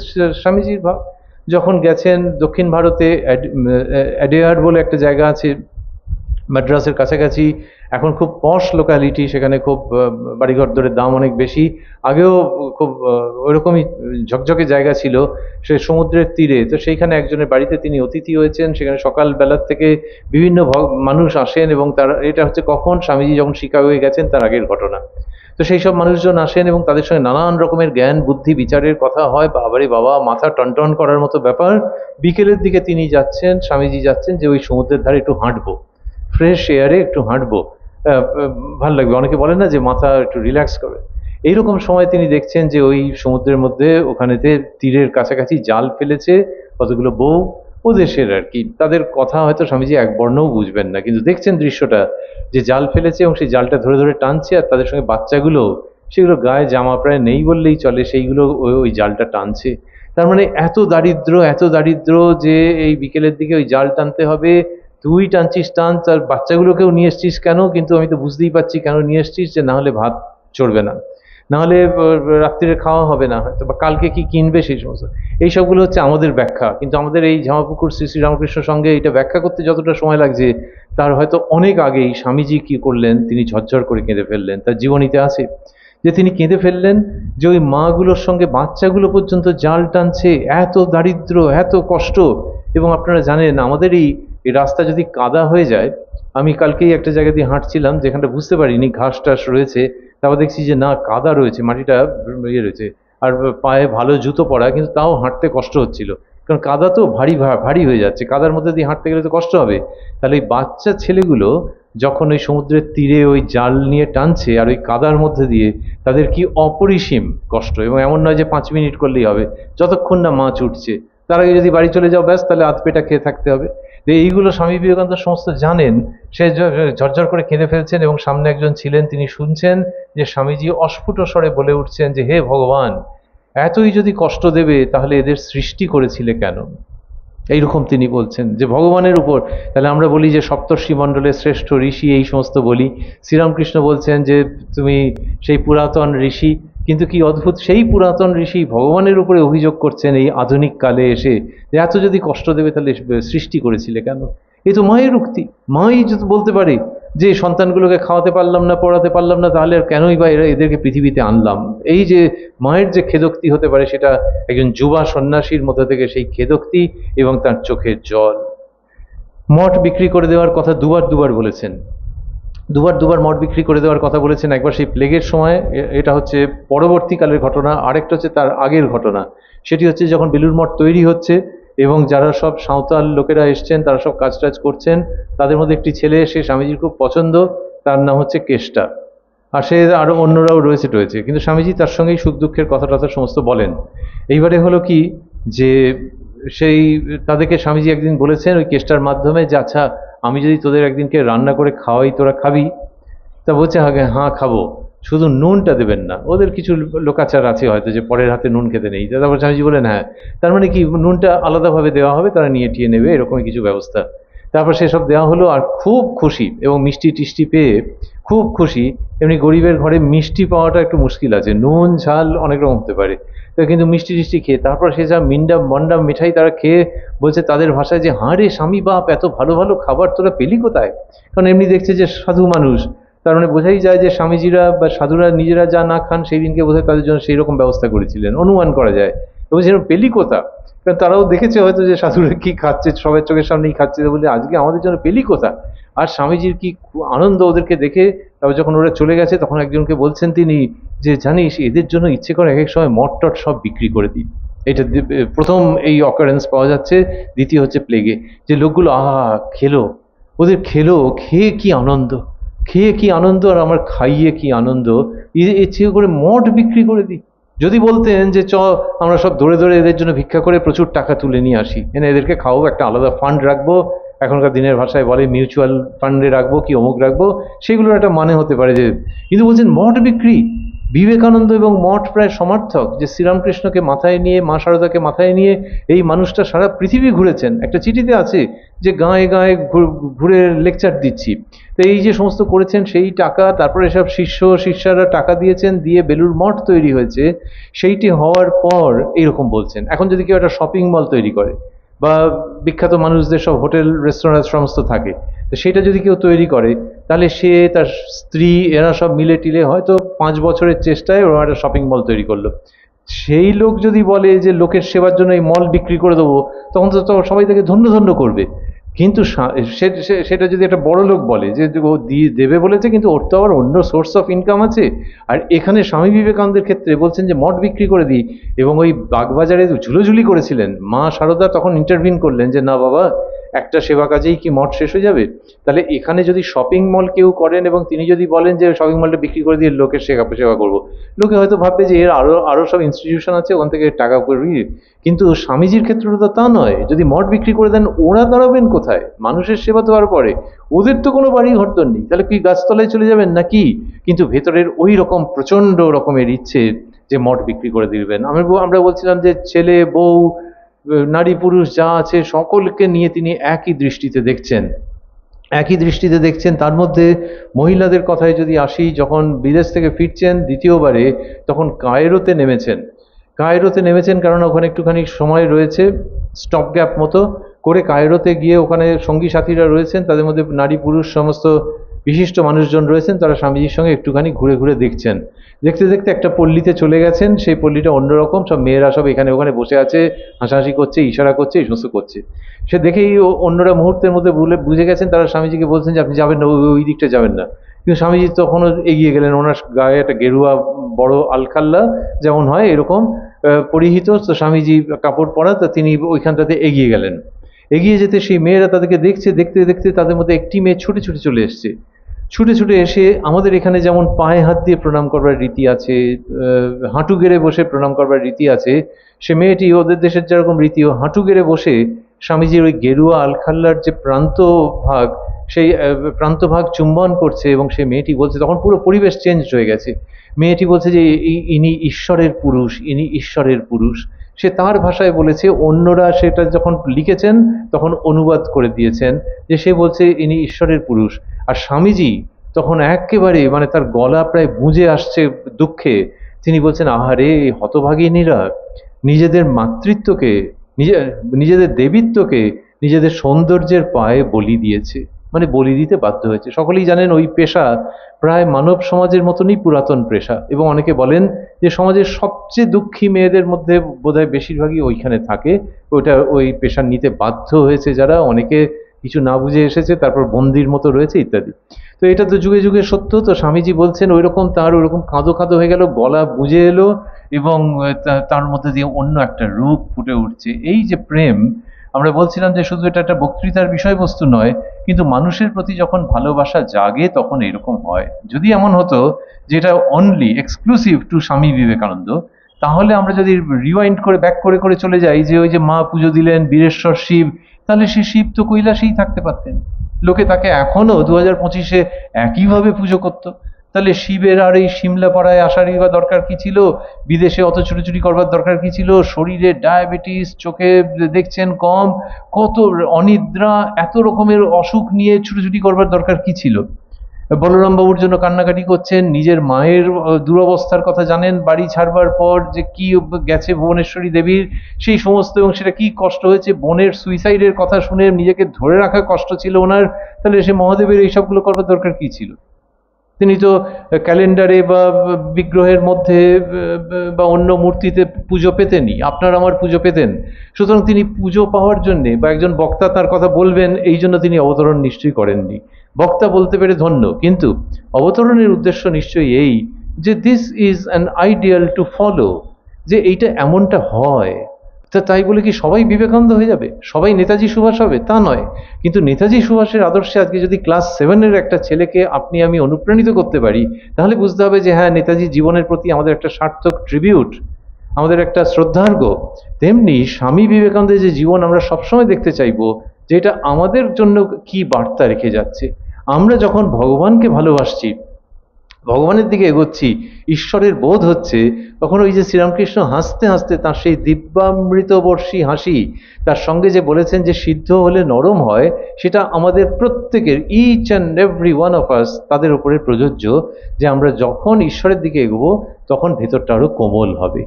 স্বামীজির ভাব। যখন গেছেন দক্ষিণ ভারতে, অ্যাডেয়ার বলে একটা জায়গা আছে মাদ্রাসের কাছাকাছি, এখন খুব পশ লোকালিটি, সেখানে খুব বাড়িঘর দরের দাম অনেক বেশি, আগেও খুব ওইরকমই ঝকঝকে জায়গা ছিল, সে সমুদ্রের তীরে। তো সেইখানে একজনের বাড়িতে তিনি অতিথি হয়েছেন, সেখানে সকালবেলার থেকে বিভিন্ন মানুষ আসেন, এবং তারা, এটা হচ্ছে কখন, স্বামীজি যখন শিকাগোয় গেছেন তার আগের ঘটনা। তো সেই সব মানুষজন আসেন এবং তাদের সঙ্গে নানান রকমের জ্ঞান বুদ্ধি বিচারের কথা হয়, বাবারে বাবা, মাথা টনটন করার মতো ব্যাপার। বিকেলের দিকে তিনি যাচ্ছেন, স্বামীজি যাচ্ছেন যে ওই সমুদ্রের ধারে একটু হাঁটবো, ফ্রেশ এয়ারে একটু হাঁটবো, ভাল লাগবে, অনেকে বলেন না যে মাথা একটু রিল্যাক্স করে। এইরকম সময় তিনি দেখছেন যে ওই সমুদ্রের মধ্যে ওখানেতে তীরের কাছাকাছি জাল ফেলেছে কতগুলো বউ, ও দেশের আর কি, তাদের কথা হয়তো স্বামীজি এক বর্ণও বুঝবেন না, কিন্তু দেখছেন দৃশ্যটা যে জাল ফেলেছে এবং সেই জালটা ধরে ধরে টানছে, আর তাদের সঙ্গে বাচ্চাগুলো, সেগুলো গায়ে জামা প্রায় নেই বললেই চলে, সেইগুলো ওই জালটা টানছে। তার মানে এত দারিদ্র, এত দারিদ্র যে এই বিকেলের দিকে ওই জাল টানতে হবে, তুই টানছিস টান, তার বাচ্চাগুলোকেও নিয়ে এসছিস কেন? কিন্তু আমি তো বুঝতেই পারছি কেন নিয়ে এসছিস, যে না হলে ভাত চড়বে না, না হলে রাত্রিরে খাওয়া হবে না হয়তো, বা কালকে কি কিনবে, সেই সমস্ত। এই সবগুলো হচ্ছে আমাদের ব্যাখ্যা, কিন্তু আমাদের এই ঝামাপুকুর শ্রী শ্রী রামকৃষ্ণের সঙ্গে এটা ব্যাখ্যা করতে যতটা সময় লাগছে, তার হয়তো অনেক আগেই স্বামীজি কি করলেন, তিনি ঝরঝর করে কেঁদে ফেললেন। তার জীবনীতে আছে যে তিনি কেঁদে ফেললেন যে ওই মাগুলোর সঙ্গে বাচ্চাগুলো পর্যন্ত জাল টানছে, এত দারিদ্র, এত কষ্ট। এবং আপনারা জানেন আমাদের এই রাস্তা যদি কাদা হয়ে যায়, আমি কালকেই একটা জায়গা দিয়ে হাঁটছিলাম যেখানটা বুঝতে পারিনি ঘাস টাস রয়েছে, তারপর দেখছি যে না, কাদা রয়েছে, মাটিটা ইয়ে রয়েছে, আর পায়ে ভালো জুতো পরা, কিন্তু তাও হাঁটতে কষ্ট হচ্ছিল, কারণ কাদা তো ভারী ভারী হয়ে যাচ্ছে, কাদার মধ্যে দিয়ে হাঁটতে গেলে তো কষ্ট হবে। তাহলে এই বাচ্চা ছেলেগুলো যখন ওই সমুদ্রের তীরে ওই জাল নিয়ে টানছে আর ওই কাদার মধ্যে দিয়ে, তাদের কি অপরিসীম কষ্ট। এবং এমন নয় যে 5 মিনিট করলেই হবে, যতক্ষণ না মাছ উঠছে, তার আগে যদি বাড়ি চলে যাও ব্যাস, তাহলে আধ পেটা খেয়ে থাকতে হবে। যে এইগুলো স্বামী বিবেকানন্দ সমস্ত জানেন, সে ঝরঝর করে কেঁদে ফেলছেন, এবং সামনে একজন ছিলেন, তিনি শুনছেন যে স্বামীজি অস্ফুট স্বরে বলে উঠছেন যে হে ভগবান, এতই যদি কষ্ট দেবে তাহলে এদের সৃষ্টি করেছিলে কেন? এইরকম তিনি বলছেন যে ভগবানের উপর। তাহলে আমরা বলি যে সপ্তর্ষি মণ্ডলের শ্রেষ্ঠ ঋষি, এই সমস্ত বলি, শ্রীরামকৃষ্ণ বলছেন যে তুমি সেই পুরাতন ঋষি, কিন্তু কি অদ্ভুত, সেই পুরাতন ঋষি ভগবানের উপরে অভিযোগ করছেন এই আধুনিক কালে এসে, যে এত যদি কষ্ট দেবে তাহলে সৃষ্টি করেছিলে কেন? এ তো মায়ের উক্তি। মাই যদি বলতে পারে যে সন্তানগুলোকে খাওয়াতে পারলাম না, পড়াতে পারলাম না, তাহলে আর কেনই বা এদেরকে পৃথিবীতে আনলাম? এই যে মায়ের যে খেদোক্তি হতে পারে, সেটা একজন যুবা সন্ন্যাসীর মধ্যে থেকে সেই খেদোক্তি এবং তার চোখের জল। মঠ বিক্রি করে দেওয়ার কথা দুবার বলেছেন, দুবার মঠ বিক্রি করে দেওয়ার কথা বলেছেন। একবার সেই প্লেগের সময়, এটা হচ্ছে পরবর্তীকালের ঘটনা, আরেকটা হচ্ছে তার আগের ঘটনা। সেটি হচ্ছে যখন বেলুড় মঠ তৈরি হচ্ছে এবং যারা সব সাঁওতাল লোকেরা এসছেন, তারা সব কাজ টাজ করছেন, তাদের মধ্যে একটি ছেলে, সে স্বামীজির খুব পছন্দ, তার নাম হচ্ছে কেষ্টা, আর সে আরও অন্যরাও রয়েছে, কিন্তু স্বামীজি তার সঙ্গেই সুখ দুঃখের কথা টথা সমস্ত বলেন। এইবারে হলো কি যে সেই তাদেরকে স্বামীজি একদিন বলেছেন ওই কেষ্টার মাধ্যমে যে আচ্ছা, আমি যদি তোদের একদিনকে রান্না করে খাওয়াই, তোরা খাবি? তা বলছে হ্যাঁ খাবো। শুধু নুনটা দেবেন না, ওদের কিছু লোকাচার আছে হয়তো যে পরের হাতে নুন খেতে নেই, তারপর স্বামীজি বলেন হ্যাঁ, তার মানে কি নুনটা আলাদাভাবে দেওয়া হবে, তারা নিয়ে টিয়ে নেবে, এরকমই কিছু ব্যবস্থা। তারপর সেসব দেওয়া হলো আর খুব খুশি, এবং মিষ্টি টিষ্টি পেয়ে খুব খুশি। এমনি গরিবের ঘরে মিষ্টি পাওয়াটা একটু মুশকিল আছে, নুন ঝাল অনেক রকম হতে পারে, তো কিন্তু মিষ্টি টিষ্টি খেয়ে তারপর সে যা মিন্ডা মন্ডা মিঠাই তারা খেয়ে বলছে তাদের ভাষায় যে হাঁ রে স্বামী বাপ, এত ভালো ভালো খাবার তোরা পেলি কোথায়? কারণ এমনি দেখছে যে সাধু মানুষ, তার মানে বোঝাই যায় যে স্বামীজিরা বা সাধুরা নিজেরা যা না খান সেই দিনকে বোধহয় তাদের জন্য সেই রকম ব্যবস্থা করেছিলেন, অনুমান করা যায়। এবং সেরকম পেলি কোথা, কারণ তারাও দেখেছে হয়তো যে সাধুরা কি খাচ্ছে, সবার চোখের সামনেই খাচ্ছে, বলে আজকে আমাদের জন্য পেলি কোথা। আর স্বামীজির কি আনন্দ ওদেরকে দেখে। তারপর যখন ওরা চলে গেছে তখন একজনকে বলছেন তিনি যে জানিস এদের জন্য ইচ্ছে করে এক এক সময় মঠ টট সব বিক্রি করে দিই। এটা প্রথম এই অকারেন্স পাওয়া যাচ্ছে। দ্বিতীয় হচ্ছে প্লেগে, যে লোকগুলো খেলো, ওদের খেলো, খেয়ে কি আনন্দ, খেয়ে কি আনন্দ, আর আমার খাইয়ে কি আনন্দ, ইচ্ছে করে মঠ বিক্রি করে দিই। যদি বলতেন যে আমরা সব ধরে ধরে এদের জন্য ভিক্ষা করে প্রচুর টাকা তুলে নিয়ে আসি, এনে এদেরকে খাওয়াবো, একটা আলাদা ফান্ড রাখবো, এখনকার দিনের ভাষায় বলে মিউচুয়াল ফান্ডে রাখবো কি অমুক রাখবো, সেগুলোর একটা মানে হতে পারে যে, কিন্তু বলছেন মঠ বিক্রি। বিবেকানন্দ এবং মঠ প্রায় সমার্থক, যে শ্রীরামকৃষ্ণকে মাথায় নিয়ে, মা শারদাকে মাথায় নিয়ে এই মানুষটা সারা পৃথিবী ঘুরেছেন। একটা চিঠিতে আছে যে গাঁয়ে গাঁয়ে ঘুরে লেকচার দিচ্ছি। তো এই যে সমস্ত করেছেন সেই টাকা, তারপরে সব শিষ্যরা টাকা দিয়েছেন, দিয়ে বেলুড় মঠ তৈরি হয়েছে। সেইটি হওয়ার পর এইরকম বলছেন। এখন যদি কেউ একটা শপিং মল তৈরি করে, বা বিখ্যাত মানুষদের সব হোটেল রেস্তোরাঁ সমস্ত থাকে, তো সেটা যদি কেউ তৈরি করে, তাহলে সে তার স্ত্রী এরা সব মিলে টিলে হয়তো 5 বছরের চেষ্টায় ওরা একটা শপিং মল তৈরি করলো। সেই লোক যদি বলে যে লোকের সেবার জন্য এই মল বিক্রি করে দেবো, তখন তো সবাই তাকে ধন্য ধন্য করবে। কিন্তু সেটা যদি একটা বড় লোক বলে যে ও দিয়ে দেবে বলেছে, কিন্তু ওর তো আবার অন্য সোর্স অফ ইনকাম আছে। আর এখানে স্বামী বিবেকানন্দের ক্ষেত্রে বলছেন যে মঠ বিক্রি করে দিই, এবং ওই বাগবাজারে ঝুলোঝুলি করেছিলেন, মা শারদা তখন ইন্টারভিন করলেন যে না বাবা, একটা সেবা কাজেই কি মঠ শেষ হয়ে যাবে? তাহলে এখানে যদি শপিং মল কেউ করেন এবং তিনি যদি বলেন যে শপিং মলটা বিক্রি করে দিয়ে লোকের সেবা করবো, লোকে হয়তো ভাববে যে এর আরো আরো সব ইনস্টিটিউশন আছে, ওখান থেকে টাকা করবি। কিন্তু স্বামীজির ক্ষেত্রে তো তা নয়। যদি মঠ বিক্রি করে দেন, ওরা দাঁড়াবেন কোথায়? মানুষের সেবা তো আর করে, ওদের তো কোনো বাড়ি ঘরদোর নেই, তাহলে কি গাছতলায় চলে যাবেন নাকি? কিন্তু ভেতরের ওই রকম প্রচন্ড রকমের ইচ্ছে যে মঠ বিক্রি করে দিবেন। আমরা বলছিলাম যে ছেলে বউ নারী পুরুষ যা আছে সকলকে নিয়ে তিনি একই দৃষ্টিতে দেখছেন, একই দৃষ্টিতে দেখছেন। তার মধ্যে মহিলাদের কথায় যদি আসি, যখন বিদেশ থেকে ফিরছেন দ্বিতীয়বারে, তখন কায়রোতে নেমেছেন। কায়রোতে নেমেছেন কারণ ওখানে একটুখানি সময় রয়েছে, স্টপ গ্যাপ মতো করে কায়রোতে গিয়ে ওখানে সঙ্গী সাথীরা রয়েছেন, তাদের মধ্যে নারী পুরুষ সমস্ত বিশিষ্ট মানুষজন রয়েছেন, তারা স্বামীজির সঙ্গে একটুখানি ঘুরে ঘুরে দেখছেন। দেখতে দেখতে একটা পল্লীতে চলে গেছেন, সেই পল্লীটা অন্যরকম, সব মেয়েরা সব এখানে ওখানে বসে আছে, হাসাহাসি করছে, ইশারা করছে, এই সমস্ত করছে। সে দেখেই অন্যরা মুহূর্তের মধ্যে বুঝে গেছেন, তারা স্বামীজিকে বলছেন যে আপনি যাবেন না, ওই দিকটা যাবেন না। কিন্তু স্বামীজি তখনও এগিয়ে গেলেন, ওনার গায়ে একটা গেরুয়া বড় আলখাল্লা যেমন হয় এরকম পরিহিত, তো স্বামীজি কাপড় পরা, তো তিনি ওইখানটাতে এগিয়ে গেলেন। এগিয়ে যেতে সেই মেয়েরা তাদেরকে দেখছে, দেখতে দেখতে তাদের মধ্যে একটি মেয়ে ছুটে ছুটে চলে এসছে। ছুটে ছুটে এসে আমাদের এখানে যেমন পায়ে হাত দিয়ে প্রণাম করবার রীতি আছে, হাঁটু গেড়ে বসে প্রণাম করবার রীতি আছে, সে মেয়েটি ওদের দেশের যেরকম রীতি, ও হাঁটু গেড়ে বসে স্বামীজির ওই গেরুয়া আলখাল্লার যে প্রান্ত ভাগ, সেই প্রান্তভাগ চুম্বন করছে। এবং সে মেয়েটি বলছে, তখন পুরো পরিবেশ চেঞ্জ হয়ে গেছে, মেয়েটি বলছে যে ইনি ঈশ্বরের পুরুষ, ইনি ঈশ্বরের পুরুষ। সে তার ভাষায় বলেছে, অন্যরা সেটা যখন লিখেছেন তখন অনুবাদ করে দিয়েছেন যে সে বলছে ইনি ঈশ্বরের পুরুষ। আর স্বামীজি তখন একেবারে মানে তার গলা প্রায় বুঁজে আসছে দুঃখে। তিনি বলছেন, আহারে হতভাগিনীরা নিজেদের মাতৃত্বকে, নিজেদের দেবীত্বকে নিজেদের সৌন্দর্যের পায়ে বলি দিয়েছে, মানে বলি দিতে বাধ্য হয়েছে। সকলেই জানেন ওই পেশা প্রায় মানব সমাজের মতনই পুরাতন পেশা, এবং অনেকে বলেন যে সমাজের সবচেয়ে দুঃখী মেয়েদের মধ্যে বোধহয় বেশিরভাগই ওইখানে থাকে। ওই পেশা নিতে বাধ্য হয়েছে যারা, অনেকে কিছু না বুঝে এসেছে, তারপর বন্দির মতো রয়েছে ইত্যাদি। তো এটা তো যুগে যুগে সত্য। তো স্বামীজি বলছেন ওইরকম তার ওইরকম কাঁদো কাঁদো হয়ে গেল, গলা বুঝে এলো, এবং তার মধ্যে দিয়ে অন্য একটা রূপ ফুটে উঠছে। এই যে প্রেম, আমরা বলছিলাম যে শুধু এটা একটা বক্তৃতার বিষয়বস্তু নয়, কিন্তু মানুষের প্রতি যখন ভালোবাসা জাগে তখন এরকম হয়। যদি এমন হতো যেটা only exclusive two Swami Vivekananda, তাহলে আমরা যদি রিওয়াইন্ড করে ব্যাক করে করে চলে যাই যে ওই যে মা পুজো দিলেন বীরেশ্বর শিব, তাহলে সে শিব তো কৈলাসেই থাকতে পারতেন, লোকে তাকে এখনো 2025-এ একইভাবে পুজো করতো। তাহলে শিবের আর এই সিমলা পাড়ায় আসারই বা দরকার কি ছিল? বিদেশে অত ছুটোছুটি করবার দরকার কি ছিল? শরীরে ডায়াবেটিস, চোখে দেখছেন কম, কত অনিদ্রা, এত রকমের অসুখ নিয়ে ছুটোছুটি করবার দরকার কি ছিল? বলরাম বাবুর জন্য কান্নাকাটি করছেন, নিজের মায়ের দুরবস্থার কথা জানেন, বাড়ি ছাড়বার পর যে কি গেছে ভুবনেশ্বরী দেবীর সেই সমস্ত, এবং সেটা কি কষ্ট হয়েছে, বোনের সুইসাইডের কথা শুনে নিজেকে ধরে রাখা কষ্ট ছিল ওনার। তাহলে সে মহাদেবের এইসবগুলো করবার দরকার কি ছিল? তিনি তো ক্যালেন্ডারে বা বিগ্রহের মধ্যে বা অন্য মূর্তিতে পুজো পেতেনই, আপনার আমার পুজো পেতেন। সুতরাং তিনি পুজো পাওয়ার জন্যে বা একজন বক্তা তার কথা বলবেন এই জন্য তিনি অবতরণ নিশ্চয়ই করেননি। বক্তা বলতে পেরে ধন্য, কিন্তু অবতরণের উদ্দেশ্য নিশ্চয়ই এই যে this is an ideal to follow, যে এইটা এমনটা হয়। তাই বলে কি সবাই বিবেকানন্দ হয়ে যাবে, সবাই নেতাজি সুভাষ হবে? তা নয়। কিন্তু নেতাজি সুভাষের আদর্শে আজকে যদি ক্লাস 7-এর একটা ছেলেকে আপনি আমি অনুপ্রাণিত করতে পারি, তাহলে বুঝতে হবে যে হ্যাঁ, নেতাজি জীবনের প্রতি আমাদের একটা সার্থক ট্রিবিউট, আমাদের একটা শ্রদ্ধার্ঘ। তেমনি স্বামী বিবেকানন্দের যে জীবন আমরা সবসময় দেখতে চাইবো, যে এটা আমাদের জন্য কি বার্তা রেখে যাচ্ছে। আমরা যখন ভগবানকে ভালোবাসছি, ভগবানের দিকে এগোচ্ছি, ঈশ্বরের বোধ হচ্ছে, তখন ওই যে শ্রীরামকৃষ্ণ হাসতে হাসতে তার সেই দিব্যামৃতবর্ষী হাসি, তার সঙ্গে যে বলেছেন যে সিদ্ধ হলে নরম হয়, সেটা আমাদের প্রত্যেকের, each and every one of us, তাদের উপরে প্রযোজ্য। যে আমরা যখন ঈশ্বরের দিকে এগোবো তখন ভেতরটা আরো কোমল হবে।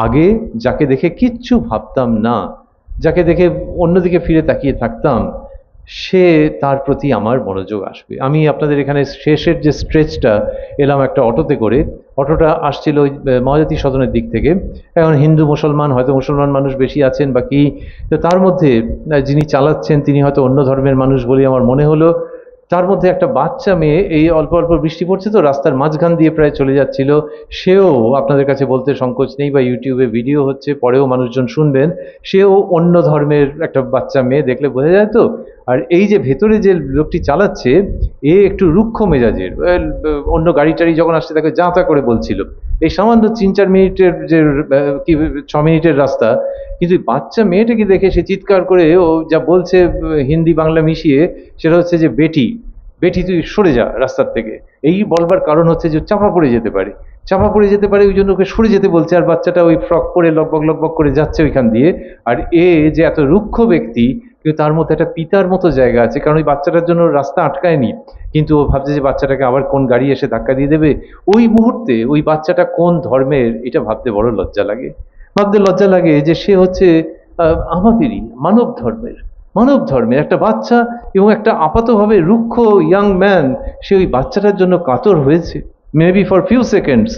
আগে যাকে দেখে কিচ্ছু ভাবতাম না, যাকে দেখে অন্যদিকে ফিরে তাকিয়ে থাকতাম, সে তার প্রতি আমার মনোযোগ আসবে। আমি আপনাদের এখানে শেষের যে স্ট্রেচটা এলাম একটা অটোতে করে, অটোটা আসছিল ওই মহাজাতি সদনের দিক থেকে। এখন হিন্দু মুসলমান, হয়তো মুসলমান মানুষ বেশি আছেন বা কি, তো তার মধ্যে যিনি চালাচ্ছেন তিনি হয়তো অন্য ধর্মের মানুষ বলেই আমার মনে হলো। তার মধ্যে একটা বাচ্চা মেয়ে, এই অল্প অল্প বৃষ্টি পড়ছে তো, রাস্তার মাঝখান দিয়ে প্রায় চলে যাচ্ছিল। সেও, আপনাদের কাছে বলতে সংকোচ নেই, বা ইউটিউবে ভিডিও হচ্ছে, পরেও মানুষজন শুনবেন, সেও অন্য ধর্মের একটা বাচ্চা মেয়ে, দেখলে বোঝা যায় তো। আর এই যে ভেতরে যে লোকটি চালাচ্ছে, এ একটু রুক্ষ মেজাজের, অন্য গাড়ি টাড়ি যখন আসছে তাকে যা তা করে বলছিল। এই সামান্য 3-4 মিনিটের যে কি 6 মিনিটের রাস্তা, কিন্তু বাচ্চা মেয়েটাকে দেখে সে চিৎকার করে ও যা বলছে হিন্দি বাংলা মিশিয়ে, সেটা হচ্ছে যে বেটি, বেটি তুই সরে যা রাস্তার থেকে। এই বলবার কারণ হচ্ছে যে চাপা পড়ে যেতে পারে, চাপা পড়ে যেতে পারে, ওই জন্য ওকে সরে যেতে বলছে। আর বাচ্চাটা ওই ফ্রক পরে লগবগ লগবগ করে যাচ্ছে ওইখান দিয়ে। আর এ যে এত রুক্ষ ব্যক্তি, কিন্তু তার মধ্যে একটা পিতার মতো জায়গা আছে, কারণ ওই বাচ্চাটার জন্য রাস্তা আটকায়নি, কিন্তু ও ভাবছে যে বাচ্চাটাকে আবার কোন গাড়ি এসে ধাক্কা দিয়ে দেবে। ওই মুহূর্তে ওই বাচ্চাটা কোন ধর্মের, এটা ভাবতে বড় লজ্জা লাগে। ভাবতে লজ্জা লাগে যে সে হচ্ছে আমাদেরই মানব ধর্মের, মানব ধর্মের একটা বাচ্চা, এবং একটা আপাতভাবে রুক্ষ ইয়াং ম্যান, সে ওই বাচ্চাটার জন্য কাতর হয়েছে, maybe for few seconds,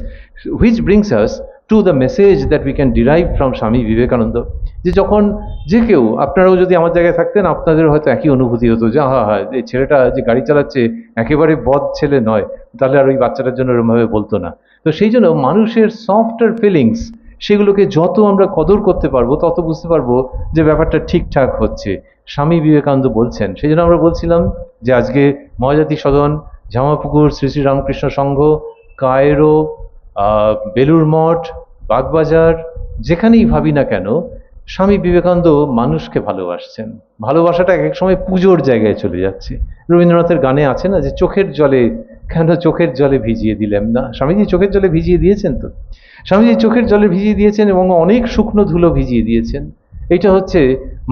which brings us to the message that we can derive from Swami Vivekananda. যে যখন যে কেউ, আপনারাও যদি আমার জায়গায় থাকতেন আপনাদের হয়তো একই অনুভূতি হতো যে হ্যাঁ হ্যাঁ, এই ছেলেটা যে গাড়ি চালাচ্ছে একেবারে বদ ছেলে নয়, তাহলে আর ওই বাচ্চাটার জন্য এরকমভাবে বলতো না। তো সেই জন্য মানুষের সফটার ফিলিংস, সেগুলোকে যত আমরা কদর করতে পারবো তত বুঝতে পারবো যে ব্যাপারটা ঠিকঠাক হচ্ছে। স্বামী বিবেকানন্দ বলছেন, সেই জন্য আমরা বলছিলাম যে আজকে মহাজাতি সদন, জামাপুকুর শ্রী শ্রী রামকৃষ্ণ সংঘ, কায়রো, বেলুর মঠ, বাগবাজার, যেখানেই ভাবি না কেন, স্বামী বিবেকানন্দ মানুষকে ভালোবাসছেন। ভালোবাসাটা এক এক সময় পুজোর জায়গায় চলে যাচ্ছে। রবীন্দ্রনাথের গানে আছে না যে চোখের জলে, কেন চোখের জলে ভিজিয়ে দিলেন না, স্বামীজি চোখের জলে ভিজিয়ে দিয়েছেন তো, স্বামীজি চোখের জলে ভিজিয়ে দিয়েছেন এবং অনেক শুকনো ধুলো ভিজিয়ে দিয়েছেন। এইটা হচ্ছে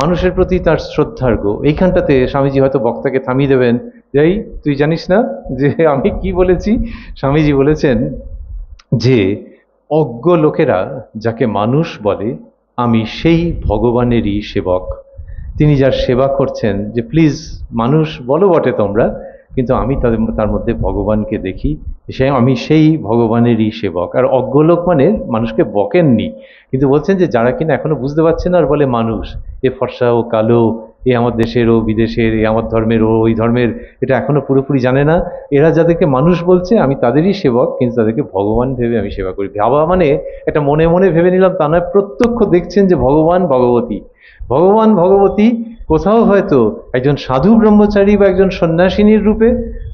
মানুষের প্রতি তার শ্রদ্ধার্ঘ। এইখানটাতে স্বামীজি হয়তো বক্তাকে থামিয়ে দেবেন, এই তুই জানিস না যে আমি কি বলেছি। স্বামীজি বলেছেন যে অজ্ঞ লোকেরা যাকে মানুষ বলে, আমি সেই ভগবানেরই সেবক। তিনি যার সেবা করছেন, যে প্লিজ মানুষ বলো বটে তোমরা, কিন্তু আমি তার মধ্যে ভগবানকে দেখি, আমি সেই ভগবানেরই সেবক। আর অজ্ঞলোক মানে মানুষকে বকেননি, কিন্তু বলছেন যে যারা কিনা এখনো বুঝতে পারছে না আর বলে মানুষ, এ ফর্সা ও কালো, এ আমার দেশের ও বিদেশের, এ আমার ধর্মের ও ওই ধর্মের, এটা এখনো পুরোপুরি জানে না। এরা যাদেরকে মানুষ বলছে আমি তাদেরই সেবক, কিন্তু তাদেরকে ভগবান ভেবে আমি সেবা করি। ভাবা মানে এটা মনে মনে ভেবে নিলাম তা নয়, প্রত্যক্ষ দেখছেন যে ভগবান ভগবতী, ভগবান ভগবতী কোথাও হয়তো একজন সাধু ব্রহ্মচারী বা একজন সন্ন্যাসিনীর রূপে,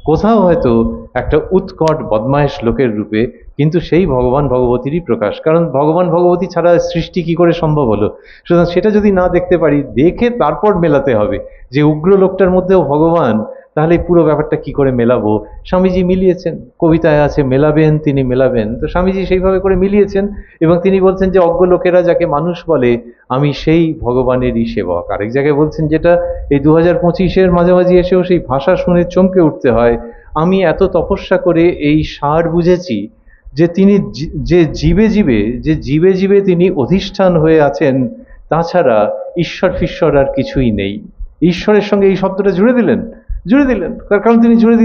কোথাও হয়তো একটা উৎকট বদমায়েশ লোকের রূপে, কিন্তু সেই ভগবান ভগবতীরই প্রকাশ। কারণ ভগবান ভগবতী ছাড়া সৃষ্টি কি করে সম্ভব হলো? সুতরাং সেটা যদি না দেখতে পারি, দেখে তারপর মেলাতে হবে যে উগ্র লোকটার মধ্যেও ভগবান, তাহলে এই পুরো ব্যাপারটা কি করে মেলাবো? স্বামীজি মিলিয়েছেন, কবিতায় আছে মেলাবেন তিনি মেলাবেন, তো স্বামীজি সেইভাবে করে মিলিয়েছেন এবং তিনি বলছেন যে অজ্ঞ লোকেরা যাকে মানুষ বলে আমি সেই ভগবানেরই সেবক। আরেক জায়গায় বলছেন, যেটা এই 2025-এর মাঝামাঝি এসেও সেই ভাষা শুনে চমকে উঠতে হয়, আমি এত তপস্যা করে এই সার বুঝেছি যে তিনি যে জীবে জীবে তিনি অধিষ্ঠান হয়ে আছেন, তাছাড়া ঈশ্বর ফিশ্বর আর কিছুই নেই। ঈশ্বরের সঙ্গে এই শব্দটা জুড়ে দিলেন তার কারণ তিনি জুড়ে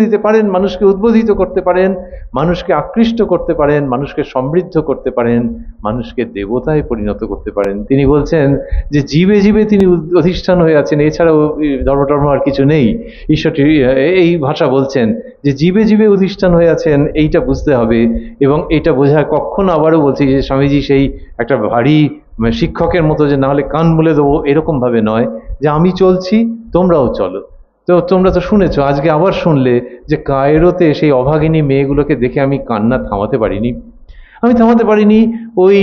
দিতে পারেন, মানুষকে উদ্বোধিত করতে পারেন, মানুষকে আকৃষ্ট করতে পারেন, মানুষকে সমৃদ্ধ করতে পারেন, মানুষকে দেবতায় পরিণত করতে পারেন। তিনি বলছেন যে জীবে জীবে তিনি অধিষ্ঠান হয়ে আছেন, এছাড়াও ধর্ম আর কিছু নেই। ঈশ্বরটি এই ভাষা বলছেন যে জীবে জীবে অধিষ্ঠান হয়ে আছেন, এইটা বুঝতে হবে। এবং এটা বোঝা কখনো, আবারও বলছি যে স্বামীজি সেই একটা ভারী শিক্ষকের মতো যে না হলে কান মুলে দেবো এরকম ভাবে নয়, যে আমি চলছি তোমরাও চলো। তো তোমরা তো শুনেছো, আজকে আবার শুনলে যে কায়রোতে সেই অভাগিনী মেয়েগুলোকে দেখে আমি কান্না থামাতে পারিনি ওই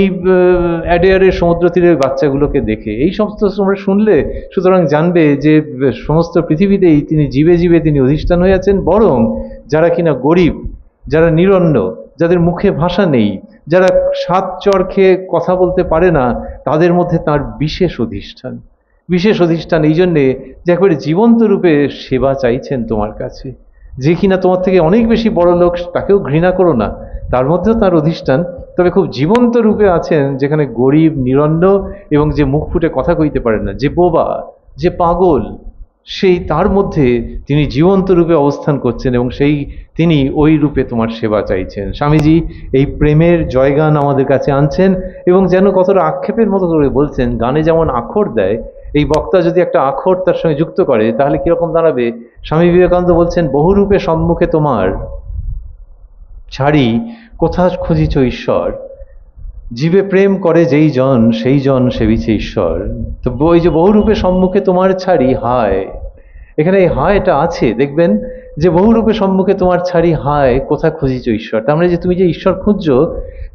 অ্যাডেয়ারের সমুদ্র তীরের বাচ্চাগুলোকে দেখে। এই সমস্ত তোমরা শুনলে সুতরাং জানবে যে সমস্ত পৃথিবীতেই তিনি জীবে জীবে তিনি অধিষ্ঠান হয়ে আছেন। বরং যারা কিনা গরিব, যারা নিরন্ন, যাদের মুখে ভাষা নেই, যারা সাত চর খেয়ে কথা বলতে পারে না, তাদের মধ্যে তার বিশেষ অধিষ্ঠান এই জন্যে যে একেবারে জীবন্ত রূপে সেবা চাইছেন তোমার কাছে। যে কিনা তোমার থেকে অনেক বেশি বড় লোক, তাকেও ঘৃণা করো না, তার মধ্যেও তার অধিষ্ঠান, তবে খুব জীবন্ত রূপে আছেন যেখানে গরিব, নিরন্ন এবং যে মুখ ফুটে কথা কইতে পারেন না, যে বোবা, যে পাগল, সেই তার মধ্যে তিনি জীবন্ত রূপে অবস্থান করছেন এবং তিনি ওই রূপে তোমার সেবা চাইছেন। স্বামীজি এই প্রেমের জয়গান আমাদের কাছে আনছেন এবং যেন কতটা আক্ষেপের মতো করে বলছেন, গানে যেমন আখর দেয়, এই বক্তা যদি একটা আখর তার সঙ্গে যুক্ত করে তাহলে কিরকম দাঁড়াবে। স্বামী বিবেকানন্দ বলছেন, বহুরূপে সম্মুখে তোমার ছাড়ি কোথা খুঁজিছ ঈশ্বর, জীবে প্রেম করে যেই জন সেই জন সেবিছে ঈশ্বর। তো ওই যে বহুরূপে সম্মুখে তোমার ছাড়ি, হায়, এখানে এই হায়টা আছে, দেখবেন যে বহুরূপে সম্মুখে তোমার ছাড়ি, হায় কোথা খুঁজিছ ঈশ্বর। তার মানে যে তুমি যে ঈশ্বর খুঁজছো,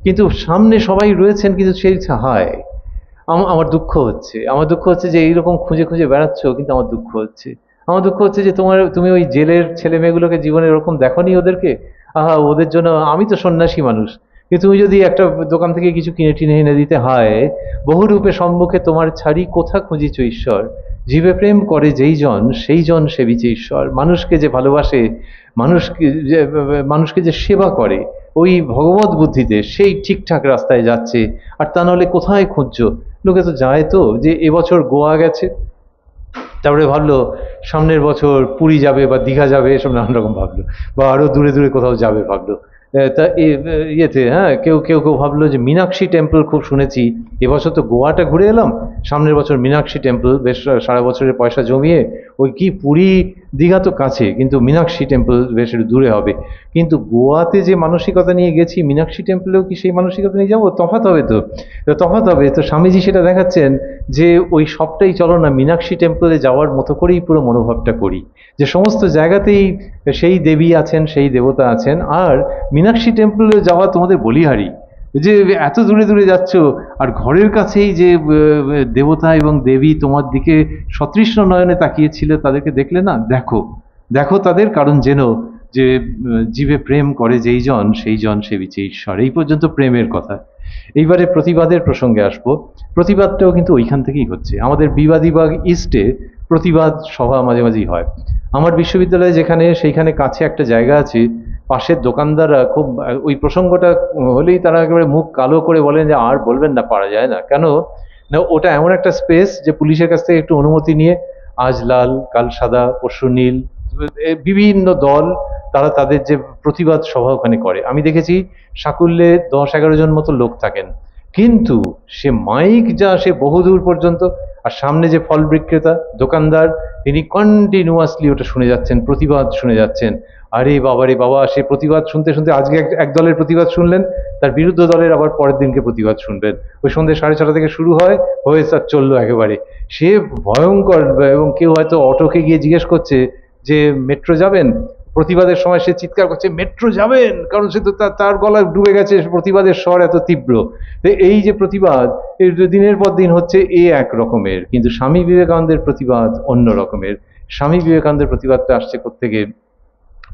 কিন্তু সামনে সবাই রয়েছেন, কিন্তু সেই হায় আমার দুঃখ হচ্ছে যে এইরকম খুঁজে খুঁজে বেড়াচ্ছ, কিন্তু আমার দুঃখ হচ্ছে যে তুমি ওই জেলের ছেলে মেয়েগুলোকে জীবনে এরকম দেখোনি ওদেরকে। ওদের জন্য আমি তো সন্ন্যাসী মানুষ, কিন্তু তুমি যদি একটা দোকান থেকে কিছু কিনে টিনে এনে দিতে, হয় বহুরূপে সম্মুখে তোমার ছাড়ি কোথা খুঁজিছ ঈশ্বর, জীবে প্রেম করে যেই জন সেই জন সেবিছে ঈশ্বর। মানুষকে যে ভালোবাসে, মানুষকে যে সেবা করে ওই ভগবত বুদ্ধিতে, সেই ঠিকঠাক রাস্তায় যাচ্ছে। আর তা নাহলে কোথায় খুঁজছো? লোকে তো যায় তো, যে এবছর গোয়া গেছে, তারপরে ভাবলো সামনের বছর পুরী যাবে বা দীঘা যাবে, এসব নানান রকম ভাবলো, বা আরো দূরে দূরে কোথাও যাবে ভাবলো। তা ইয়েতে কেউ কেউ ভাবলো যে মীনাক্ষী টেম্পল খুব শুনেছি, এবছর তো গোয়াটা ঘুরে এলাম, সামনের বছর মীনাক্ষী টেম্পল, বেশ সারা বছরের পয়সা জমিয়ে ওই কি পুরী দীঘা তো কাছে, কিন্তু মীনাক্ষী টেম্পল বেশ একটু দূরে হবে। কিন্তু গোয়াতে যে মানসিকতা নিয়ে গেছি, মীনাক্ষী টেম্পলেও কি সেই মানসিকতা নিয়ে যাবো? তফাৎ হবে তো স্বামীজি সেটা দেখাচ্ছেন যে ওই সবটাই চলো না, মীনাক্ষী টেম্পলে যাওয়ার মতো করেই পুরো মনোভাবটা করি, যে সমস্ত জায়গাতেই সেই দেবী আছেন, সেই দেবতা আছেন। আর মীনাক্ষী টেম্পলে যাওয়া তোমাদের বলিহারি, যে এত দূরে দূরে যাচ্ছ, আর ঘরের কাছেই যে দেবতা এবং দেবী তোমার দিকে সতৃষ্ণ নয়নে তাকিয়েছিল, তাদেরকে দেখলে না, দেখো তাদের, কারণ যেন যে জীবে প্রেম করে যেই জন সেই জন সেবিছে ঈশ্বর। এই পর্যন্ত প্রেমের কথা। এইবারে প্রতিবাদের প্রসঙ্গে আসবো। প্রতিবাদটাও কিন্তু ওইখান থেকেই হচ্ছে। আমাদের বিবাদীবাগ ইস্টে প্রতিবাদ সভা মাঝে মাঝেই হয়। আমার বিশ্ববিদ্যালয়ে যেখানে, সেইখানে কাছে একটা জায়গা আছে, পাশের দোকানদাররা খুব ওই প্রসঙ্গটা হলেই তারা একেবারে মুখ কালো করে বলেন যে আর বলবেন না, পারা যায় না। কেন না, ওটা এমন একটা স্পেস যে পুলিশের কাছ থেকে একটু অনুমতি নিয়ে আজ লাল কাল সাদা পরশু নীল বিভিন্ন দল, তারা তাদের যে প্রতিবাদ সভা ওখানে করে। আমি দেখেছি সাকুল্যে 10-11 জন মতো লোক থাকেন, কিন্তু সে মাইক যা সে বহুদূর পর্যন্ত, আর সামনে যে ফল বিক্রেতা দোকানদার, তিনি কন্টিনিউয়াসলি ওটা শুনে যাচ্ছেন, প্রতিবাদ শুনে যাচ্ছেন। আরে বাবা, সে প্রতিবাদ শুনতে শুনতে আজকে এক দলের প্রতিবাদ শুনলেন, তার বিরুদ্ধ দলের আবার পরের দিনকে প্রতিবাদ শুনবেন। ওই সন্ধ্যে 6:30 থেকে শুরু হয়ে তার চললো একেবারে। সে ভয়ঙ্কর। এবং কেউ হয়তো অটোকে গিয়ে জিজ্ঞেস করছে যে মেট্রো যাবেন, প্রতিবাদের সময় সে চিৎকার করছে মেট্রো যাবেন, কারণ সে তো তার গলায় ডুবে গেছে, প্রতিবাদের স্বর এত তীব্র। এই যে প্রতিবাদ দিনের পর দিন হচ্ছে এক রকমের, কিন্তু স্বামী বিবেকানন্দের প্রতিবাদ অন্য রকমের। স্বামী বিবেকানন্দের প্রতিবাদটা আসছে কোত্থেকে?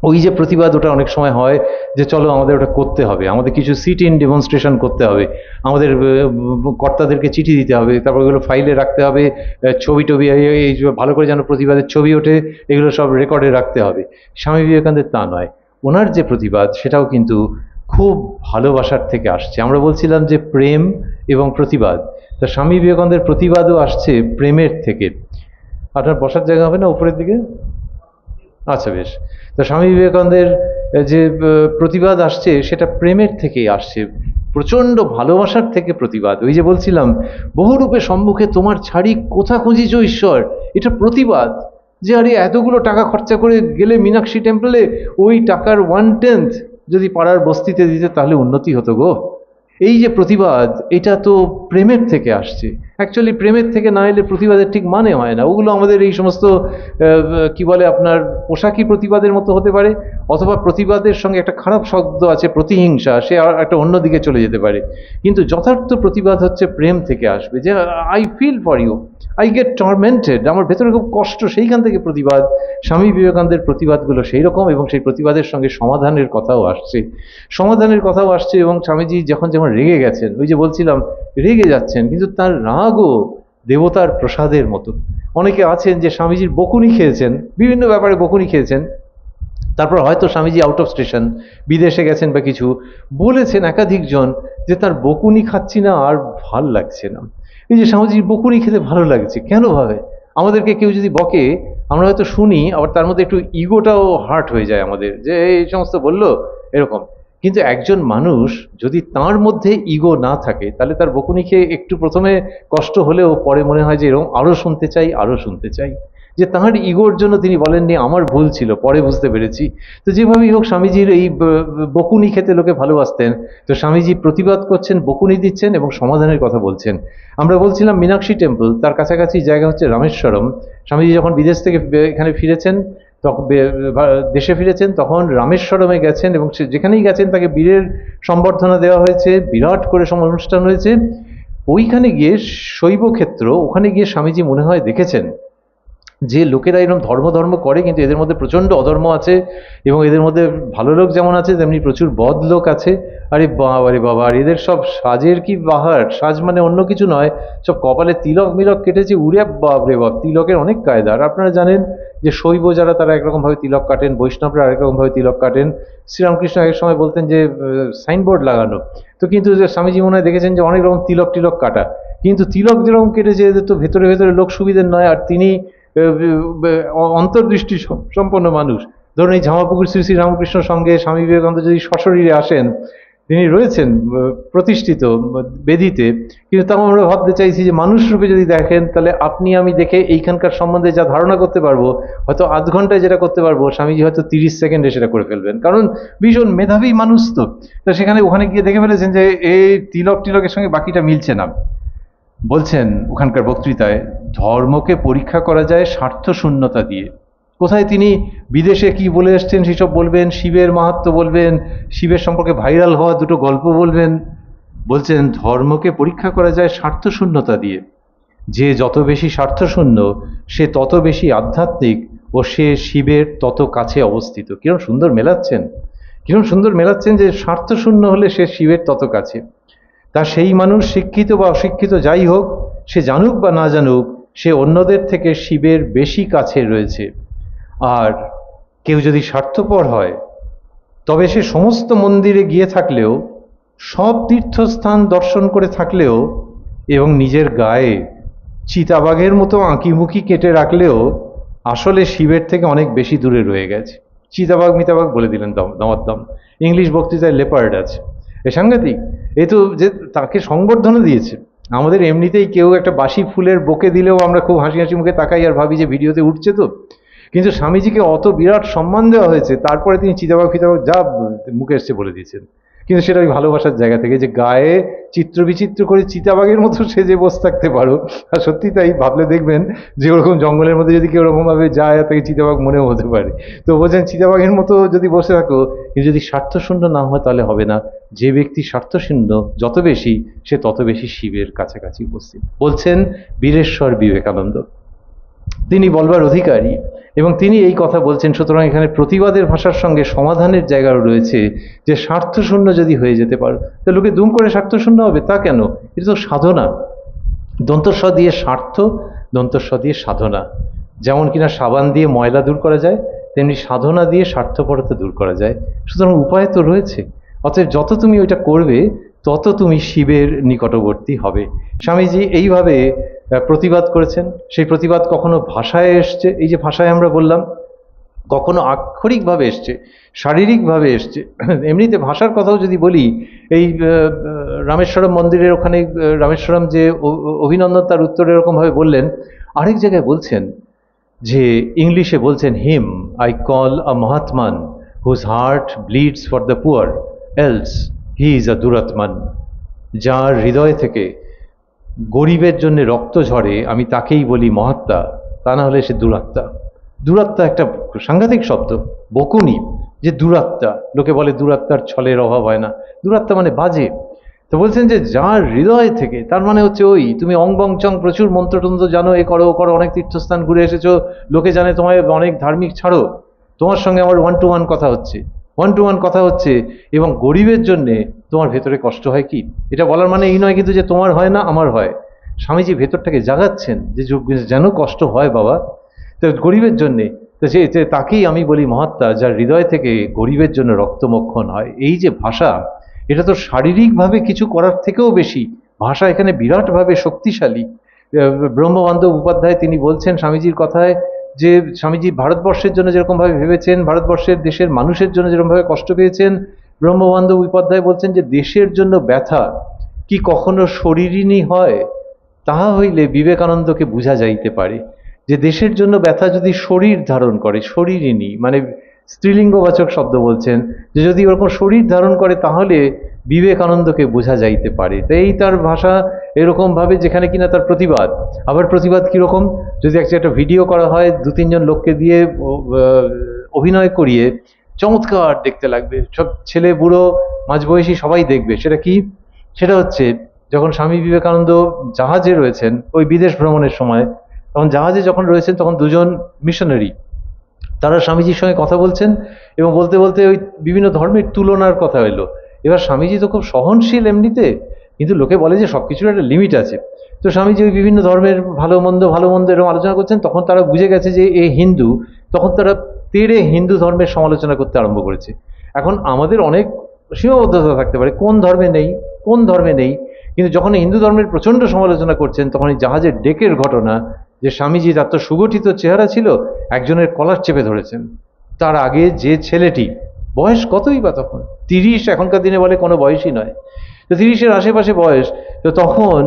ওই যে প্রতিবাদ, ওটা অনেক সময় হয় যে চলো আমাদের ওটা করতে হবে, আমাদের কিছু সিট ইন ডেমনস্ট্রেশন করতে হবে, আমাদের কর্তাদেরকে চিঠি দিতে হবে, তারপর ওগুলো ফাইলে রাখতে হবে, ছবি টবি এই যে ভালো করে যেন প্রতিবাদের ছবি ওঠে, এগুলো সব রেকর্ডে রাখতে হবে। স্বামী বিবেকানন্দের তা নয়, ওনার যে প্রতিবাদ সেটাও কিন্তু খুব ভালোবাসার থেকে আসছে। আমরা বলছিলাম যে প্রেম এবং প্রতিবাদ, তা স্বামী বিবেকানন্দের প্রতিবাদও আসছে প্রেমের থেকে। আপনার বসার জায়গা হবে না উপরের দিকে? আচ্ছা, বেশ। তো স্বামী বিবেকানন্দের যে প্রতিবাদ আসছে সেটা প্রেমের থেকেই আসছে, প্রচণ্ড ভালোবাসার থেকে প্রতিবাদ। ওই যে বলছিলাম, বহুরূপে সম্মুখে তোমার ছাড়ি কোথা খুঁজিছ ঈশ্বর, এটা প্রতিবাদ। যে আরে এতগুলো টাকা খরচা করে গেলে মীনাক্ষী টেম্পলে, ওই টাকার 1/10 যদি পাড়ার বস্তিতে দিতে তাহলে উন্নতি হতো গো। এই যে প্রতিবাদ, এটা তো প্রেমের থেকে আসছে। অ্যাকচুয়ালি প্রেমের থেকে না এলে প্রতিবাদের ঠিক মানে হয় না। ওগুলো আমাদের এই সমস্ত কি বলে আপনার পোশাকি প্রতিবাদের মতো হতে পারে, অথবা প্রতিবাদের সঙ্গে একটা খারাপ শব্দ আছে প্রতিহিংসা, সে আর একটা অন্য দিকে চলে যেতে পারে। কিন্তু যথার্থ প্রতিবাদ হচ্ছে প্রেম থেকে আসবে, যে I feel for you, I get tormented, আমার ভেতরে খুব কষ্ট, সেইখান থেকে প্রতিবাদ। স্বামী বিবেকানন্দের প্রতিবাদগুলো সেই রকম, এবং সেই প্রতিবাদের সঙ্গে সমাধানের কথাও আসছে, সমাধানের কথাও আসছে। এবং স্বামীজি যখন যেমন রেগে গেছেন, ওই যে বলছিলাম রেগে যাচ্ছেন, কিন্তু তার রাগও দেবতার প্রসাদের মতো। অনেকে আছেন যে স্বামীজির বকুনি খেয়েছেন, বিভিন্ন ব্যাপারে বকুনি খেয়েছেন, তারপর হয়তো স্বামীজি আউট অফ স্টেশন, বিদেশে গেছেন বা কিছু, বলেছেন একাধিকজন যে তার বকুনি খাচ্ছি না আর ভাল লাগছে না। এই যে স্বামীজির বকুনি খেতে ভালো লাগছে কেন ভাবে? আমাদেরকে কেউ যদি বকে, আমরা হয়তো শুনি, আবার তার মধ্যে একটু ইগোটাও হার্ট হয়ে যায় আমাদের, যে এই সমস্ত বললো এরকম। কিন্তু একজন মানুষ যদি তার মধ্যে ইগো না থাকে, তাহলে তার বকুনি খেয়ে একটু প্রথমে কষ্ট হলেও পরে মনে হয় যে এরকম আরো শুনতে চাই, আরো শুনতে চাই। যে তাঁর ইগোর জন্য তিনি বলেননি আমার ভুল ছিল, পরে বুঝতে পেরেছি। তো যেভাবেই হোক স্বামীজির এই বকুনি খেতে লোকে ভালোবাসতেন, তো স্বামীজি প্রতিবাদ করছেন, বকুনি দিচ্ছেন এবং সমাধানের কথা বলছেন। আমরা বলছিলাম মীনাক্ষী টেম্পল, তার কাছাকাছি জায়গা হচ্ছে রামেশ্বরম। স্বামীজি যখন বিদেশ থেকে এখানে ফিরেছেন, তখন দেশে ফিরেছেন, তখন রামেশ্বরমে গেছেন, এবং যেখানেই গেছেন তাকে বীরের সম্বর্ধনা দেওয়া হয়েছে, বিরাট করে অনুষ্ঠান হয়েছে। ওইখানে গিয়ে শৈব ক্ষেত্র, ওখানে গিয়ে স্বামীজি মনে হয় দেখেছেন যে লোকেরা এরকম ধর্ম ধর্ম করে, কিন্তু এদের মধ্যে প্রচণ্ড অধর্ম আছে, এবং এদের মধ্যে ভালো লোক যেমন আছে তেমনি প্রচুর বদ লোক আছে। আরে বাবা রে বাবা, আর এদের সব সাজের কি বাহার, সাজ মানে অন্য কিছু নয়, সব কপালে তিলক মিলক কেটেছে, উড়ে বাপ রে বাপ, তিলকের অনেক কায়দা। আর আপনারা জানেন যে শৈব যারা, তারা একরকমভাবে তিলক কাটেন, বৈষ্ণবরা আরেকরকমভাবে তিলক কাটেন। শ্রীরামকৃষ্ণ এক সময় বলতেন যে সাইনবোর্ড লাগানো, তো কিন্তু স্বামীজি মনে হয় দেখেছেন যে অনেক রকম তিলক টিলক কাটা, কিন্তু তিলক যেরকম কেটেছে এদের তো ভেতরে ভেতরে লোক সুবিধের নয়। আর তিনি অন্তর্দৃষ্টি সম্পন্ন মানুষ। ধরুন এই ঝামাপুকুর শ্রী শ্রী রামকৃষ্ণর সঙ্গে স্বামী বিবেকানন্দ যদি সশরীরে আসেন, তিনি রয়েছেন প্রতিষ্ঠিত বেদিতে, কিন্তু তাও আমরা ভাবতে চাইছি যে মানুষ রূপে যদি দেখেন, তাহলে আপনি আমি দেখে এইখানকার সম্বন্ধে যা ধারণা করতে পারবো, হয়তো আধ ঘন্টায় যেটা করতে পারবো, স্বামীজি হয়তো 30 সেকেন্ডে সেটা করে ফেলবেন, কারণ ভীষণ মেধাবী মানুষ। তো সেখানে ওখানে গিয়ে দেখে ফেলেছেন যে এই তিলক টিলকের সঙ্গে বাকিটা মিলছে না। বলছেন ওখানকার বক্তৃতায়, ধর্মকে পরীক্ষা করা যায় স্বার্থ শূন্যতা দিয়ে। কোথায় তিনি বিদেশে কি বলে এসছেন সেসব বলবেন, শিবের মাহাত্ম্য বলবেন, শিবের সম্পর্কে ভাইরাল হওয়া দুটো গল্প বলবেন। বলছেন ধর্মকে পরীক্ষা করা যায় স্বার্থ শূন্যতা দিয়ে। যে যত বেশি স্বার্থশূন্য, সে তত বেশি আধ্যাত্মিক, ও সে শিবের তত কাছে অবস্থিত। কিরম সুন্দর মেলাচ্ছেন, কিরম সুন্দর মেলাচ্ছেন যে স্বার্থশূন্য হলে সে শিবের তত কাছে। তা সেই মানুষ শিক্ষিত বা অশিক্ষিত যাই হোক, সে জানুক বা না জানুক, সে অন্যদের থেকে শিবের বেশি কাছে রয়েছে। আর কেউ যদি স্বার্থপর হয়, তবে সে সমস্ত মন্দিরে গিয়ে থাকলেও, সব তীর্থস্থান দর্শন করে থাকলেও, এবং নিজের গায়ে চিতাবাঘের মতো আঁকিমুখি কেটে রাখলেও, আসলে শিবের থেকে অনেক বেশি দূরে রয়ে গেছে। চিতাবাঘ মিতাবাঘ বলে দিলেন দমাদ্দম, ইংলিশ বক্তৃতায় লেপার্ড আছে। এ সাংঘাতিক। এ তো যে তাকে সংবর্ধনা দিয়েছে। আমাদের এমনিতেই কেউ একটা বাসি ফুলের বোকে দিলেও আমরা খুব হাসি হাসি মুখে তাকাই আর ভাবি যে ভিডিওতে উঠছে তো, কিন্তু স্বামীজিকে অত বিরাট সম্মান দেওয়া হয়েছে, তারপরে তিনি চিতাবাঘ ফিতাবাঘ যা মুখে এসছে বলে দিয়েছেন। কিন্তু সেটা ওই ভালোবাসার জায়গা থেকে, যে গায়ে চিত্র বিচিত্র করে চিতাবাঘের মতো সেজে বসে থাকতে পারো। আর সত্যি তাই, ভাবলে দেখবেন যে ওরকম জঙ্গলের মধ্যে যদি কেউ ওরকমভাবে যায়, তাকে চিতাবাঘ মনেও হতে পারে। তো বলছেন চিতাবাঘের মতো যদি বসে থাকো, কিন্তু যদি স্বার্থশূন্য না হয় তাহলে হবে না। যে ব্যক্তি স্বার্থশূন্য যত বেশি, সে তত বেশি শিবের কাছাকাছি উপস্থিত। বলছেন বীরেশ্বর বিবেকানন্দ। তিনি বলবার অধিকারী এবং তিনি এই কথা বলছেন। সুতরাং এখানে প্রতিবাদের ভাষার সঙ্গে সমাধানের জায়গাও রয়েছে, যে স্বার্থশূন্য যদি হয়ে যেতে পারো, তো লোকে দুম করে স্বার্থশূন্য হবে তা কেন? এটা তো সাধনা। দন্তস্ব দিয়ে স্বার্থ, দন্তস্ব দিয়ে সাধনা। যেমন কিনা সাবান দিয়ে ময়লা দূর করা যায়, তেমনি সাধনা দিয়ে স্বার্থপরতা দূর করা যায়। সুতরাং উপায় তো রয়েছে। অতএব যত তুমি ওইটা করবে তত তুমি শিবের নিকটবর্তী হবে। স্বামীজি এইভাবে প্রতিবাদ করেছেন। সেই প্রতিবাদ কখনো ভাষায় এসছে, এই যে ভাষায় আমরা বললাম, কখনো আক্ষরিকভাবে এসছে, শারীরিকভাবে এসছে। এমনিতে ভাষার কথাও যদি বলি, এই রামেশ্বরম মন্দিরের ওখানে রামেশ্বরম যে অভিনন্দন তার উত্তরে এরকমভাবে বললেন। আরেক জায়গায় বলছেন যে ইংলিশে বলছেন, him I call a mahatman whose heart bleeds for the poor, else he is a duratman. যার হৃদয় থেকে গরিবের জন্য রক্ত ঝরে আমি তাকেই বলি মহাত্মা, তা না হলে সে দুরাত্মা। দুরাত্মা একটা সাংঘাতিক শব্দ, বকুনি, যে দুরাত্মা। লোকে বলে দুরাত্মার ছলের অভাব হয় না, দুরাত্মা মানে বাজে। তো বলছেন যে যার হৃদয় থেকে, তার মানে হচ্ছে ওই তুমি অং বং চং প্রচুর মন্ত্রতন্ত্র জানো, এ করো ও করো, অনেক তীর্থস্থান ঘুরে এসেছো, লোকে জানে তোমায় অনেক ধার্মিক, ছাড়ো, তোমার সঙ্গে আমার ওয়ান টু ওয়ান কথা হচ্ছে, ওয়ান টু ওয়ান কথা হচ্ছে, এবং গরিবের জন্যে তোমার ভেতরে কষ্ট হয় কি? এটা বলার মানে এই নয় কিন্তু যে তোমার হয় না আমার হয়। স্বামীজি ভেতরটাকে জাগাচ্ছেন যে যেন কষ্ট হয় বাবা, তো গরিবের জন্যে, তো সে তাকেই আমি বলি মহাত্মা, যার হৃদয় থেকে গরিবের জন্য রক্তমক্ষণ হয়। এই যে ভাষা, এটা তো শারীরিকভাবে কিছু করার থেকেও বেশি। ভাষা এখানে বিরাটভাবে শক্তিশালী। ব্রহ্মবান্ধব উপাধ্যায় তিনি বলছেন স্বামীজির কথায়, যে স্বামীজি ভারতবর্ষের জন্য যেরকমভাবে ভেবেছেন, ভারতবর্ষের দেশের মানুষের জন্য যেরকমভাবে কষ্ট পেয়েছেন, ব্রহ্মবান্ধব উপাধ্যায় বলছেন যে দেশের জন্য ব্যথা কি কখনো শরীরিনী হয়? তাহা হইলে বিবেকানন্দকে বুঝা যাইতে পারে যে দেশের জন্য ব্যথা যদি শরীর ধারণ করে, শরীরিনী মানে স্ত্রীলিঙ্গবাচক শব্দ বলছেন, যে যদি ওরকম শরীর ধারণ করে তাহলে বিবেকানন্দকে বোঝা যাইতে পারে। তো এই তার ভাষা এরকমভাবে, যেখানে কিনা তার প্রতিবাদ। আবার প্রতিবাদ কীরকম, যদি একটা ভিডিও করা হয় 2-3 জন লোককে দিয়ে অভিনয় করিয়ে, চমৎকার দেখতে লাগবে, সব ছেলে বুড়ো মাঝবয়সী সবাই দেখবে। সেটা কি? সেটা হচ্ছে যখন স্বামী বিবেকানন্দ জাহাজে রয়েছেন ওই বিদেশ ভ্রমণের সময়, তখন জাহাজে যখন রয়েছেন তখন 2 জন মিশনারি তারা স্বামীজির সঙ্গে কথা বলছেন, এবং বলতে বলতে ওই বিভিন্ন ধর্মের তুলনার কথা এলো। এবার স্বামীজি তো খুব সহনশীল এমনিতে, কিন্তু লোকে বলে যে সবকিছুর একটা লিমিট আছে। তো স্বামীজি ওই বিভিন্ন ধর্মের ভালো মন্দ এরকম আলোচনা করছেন, তখন তারা বুঝে গেছে যে এ হিন্দু, তখন তারা তেড়ে হিন্দু ধর্মের সমালোচনা করতে আরম্ভ করেছে। এখন আমাদের অনেক সীমাবদ্ধতা থাকতে পারে, কোন ধর্মে নেই, কোন ধর্মে নেই, কিন্তু যখন হিন্দু ধর্মের প্রচণ্ড সমালোচনা করছেন, তখন এই জাহাজের ডেকের ঘটনা, যে স্বামীজি তার তো সুগঠিত চেহারা ছিল, একজনের কলার চেপে ধরেছেন। তার আগে যে ছেলেটি, বয়স কতই বা তখন, 30, এখনকার দিনে বলে কোনো বয়সই নয়, তো 30-এর আশেপাশে বয়স, তো তখন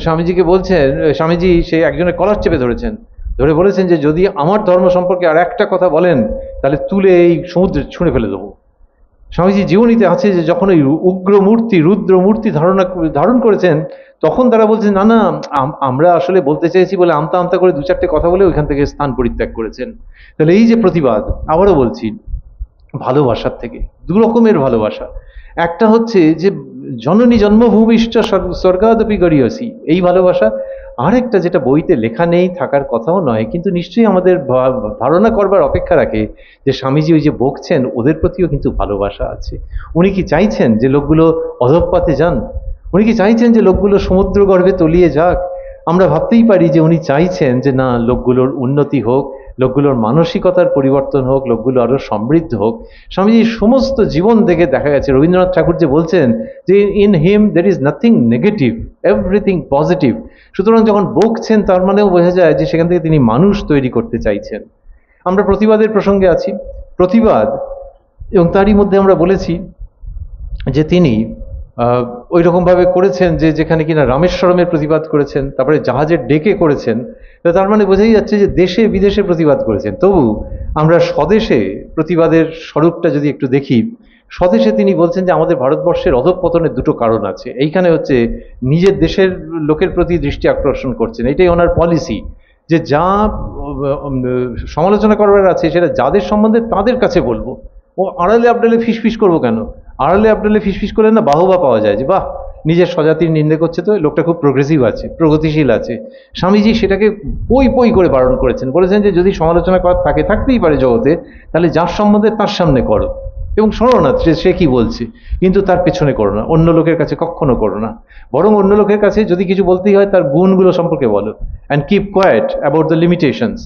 স্বামীজিকে বলছেন, স্বামীজি সে একজনের কলার চেপে ধরেছেন, ধরে বলেছেন যে যদি আমার ধর্ম সম্পর্কে আর একটা কথা বলেন তাহলে তুলে এই সমুদ্রে ছুঁড়ে ফেলে দেবো। স্বামীজি জীবনীতে আছে যে যখন ওই উগ্র মূর্তি, রুদ্র মূর্তি ধারণ করেছেন, তখন তারা বলছেন না না, আমরা আসলে বলতে চেয়েছি বলে আমতা আমতা করে 2-4টে কথা বলে ওইখান থেকে স্থান পরিত্যাগ করেছেন। তাহলে এই যে প্রতিবাদ, আবারও বলছি, ভালোবাসার থেকে 2 রকমের ভালোবাসা। একটা হচ্ছে যে জননী জন্মভূমিষ্ঠ স্বর্গাদপি গরীয়সী, এই ভালোবাসা। আরেকটা যেটা বইতে লেখা নেই, থাকার কথাও নয়, কিন্তু নিশ্চয়ই আমাদের ধারণা করবার অপেক্ষা রাখে, যে স্বামীজি ওই যে বকছেন ওদের প্রতিও কিন্তু ভালোবাসা আছে। উনি কি চাইছেন যে লোকগুলো অধঃপথে যান? উনি কি চাইছেন যে লোকগুলো সমুদ্র গর্ভে তলিয়ে যাক? আমরা ভাবতেই পারি যে উনি চাইছেন যে না, লোকগুলোর উন্নতি হোক, লোকগুলোর মানসিকতার পরিবর্তন হোক, লোকগুলো আরো সমৃদ্ধ হোক। স্বামীজির সমস্ত জীবন থেকে দেখা গেছে, রবীন্দ্রনাথ ঠাকুর যে বলছেন যে in him there is nothing negative, everything positive. সুতরাং যখন বকছেন তার মানেও বোঝা যায় যে সেখান থেকে তিনি মানুষ তৈরি করতে চাইছেন। আমরা প্রতিবাদের প্রসঙ্গে আছি, প্রতিবাদ, এবং তারই মধ্যে আমরা বলেছি যে তিনি ওই রকমভাবে করেছেন যে যেখানে কিনা রামেশ্বরমের প্রতিবাদ করেছেন, তারপরে জাহাজের ডেকে করেছেন। তো তার মানে বোঝাই যাচ্ছে যে দেশে বিদেশে প্রতিবাদ করেছেন। তবু আমরা স্বদেশে প্রতিবাদের স্বরূপটা যদি একটু দেখি, স্বদেশে তিনি বলছেন যে আমাদের ভারতবর্ষের অধঃপতনের 2টো কারণ আছে। এইখানে হচ্ছে নিজের দেশের লোকের প্রতি দৃষ্টি আকর্ষণ করছেন, এটাই ওনার পলিসি, যে যা সমালোচনা করবার আছে সেটা যাদের সম্বন্ধে তাদের কাছে বলবো। ও আড়ালে আবডালে ফিসফিস করবো কেন? আড়ালে আবডালে ফিসফিস করলে না বাহবা পাওয়া যায়, যে বাহ নিজের স্বজাতির নিন্দে করছে, তো লোকটা খুব প্রোগ্রেসিভ আছে, প্রগতিশীল আছে। স্বামীজি সেটাকে পই পই করে বারণ করেছেন, বলেছেন যে যদি সমালোচনা করার থাকে, থাকতেই পারে জগতে, তাহলে যার সম্বন্ধে তার সামনে করো এবং শোনো না সে কি বলছে, কিন্তু তার পেছনে করো না, অন্য লোকের কাছে কখনো করো না। বরং অন্য লোকের কাছে যদি কিছু বলতেই হয় তার গুণগুলো সম্পর্কে বলো, and keep coed about the limitations.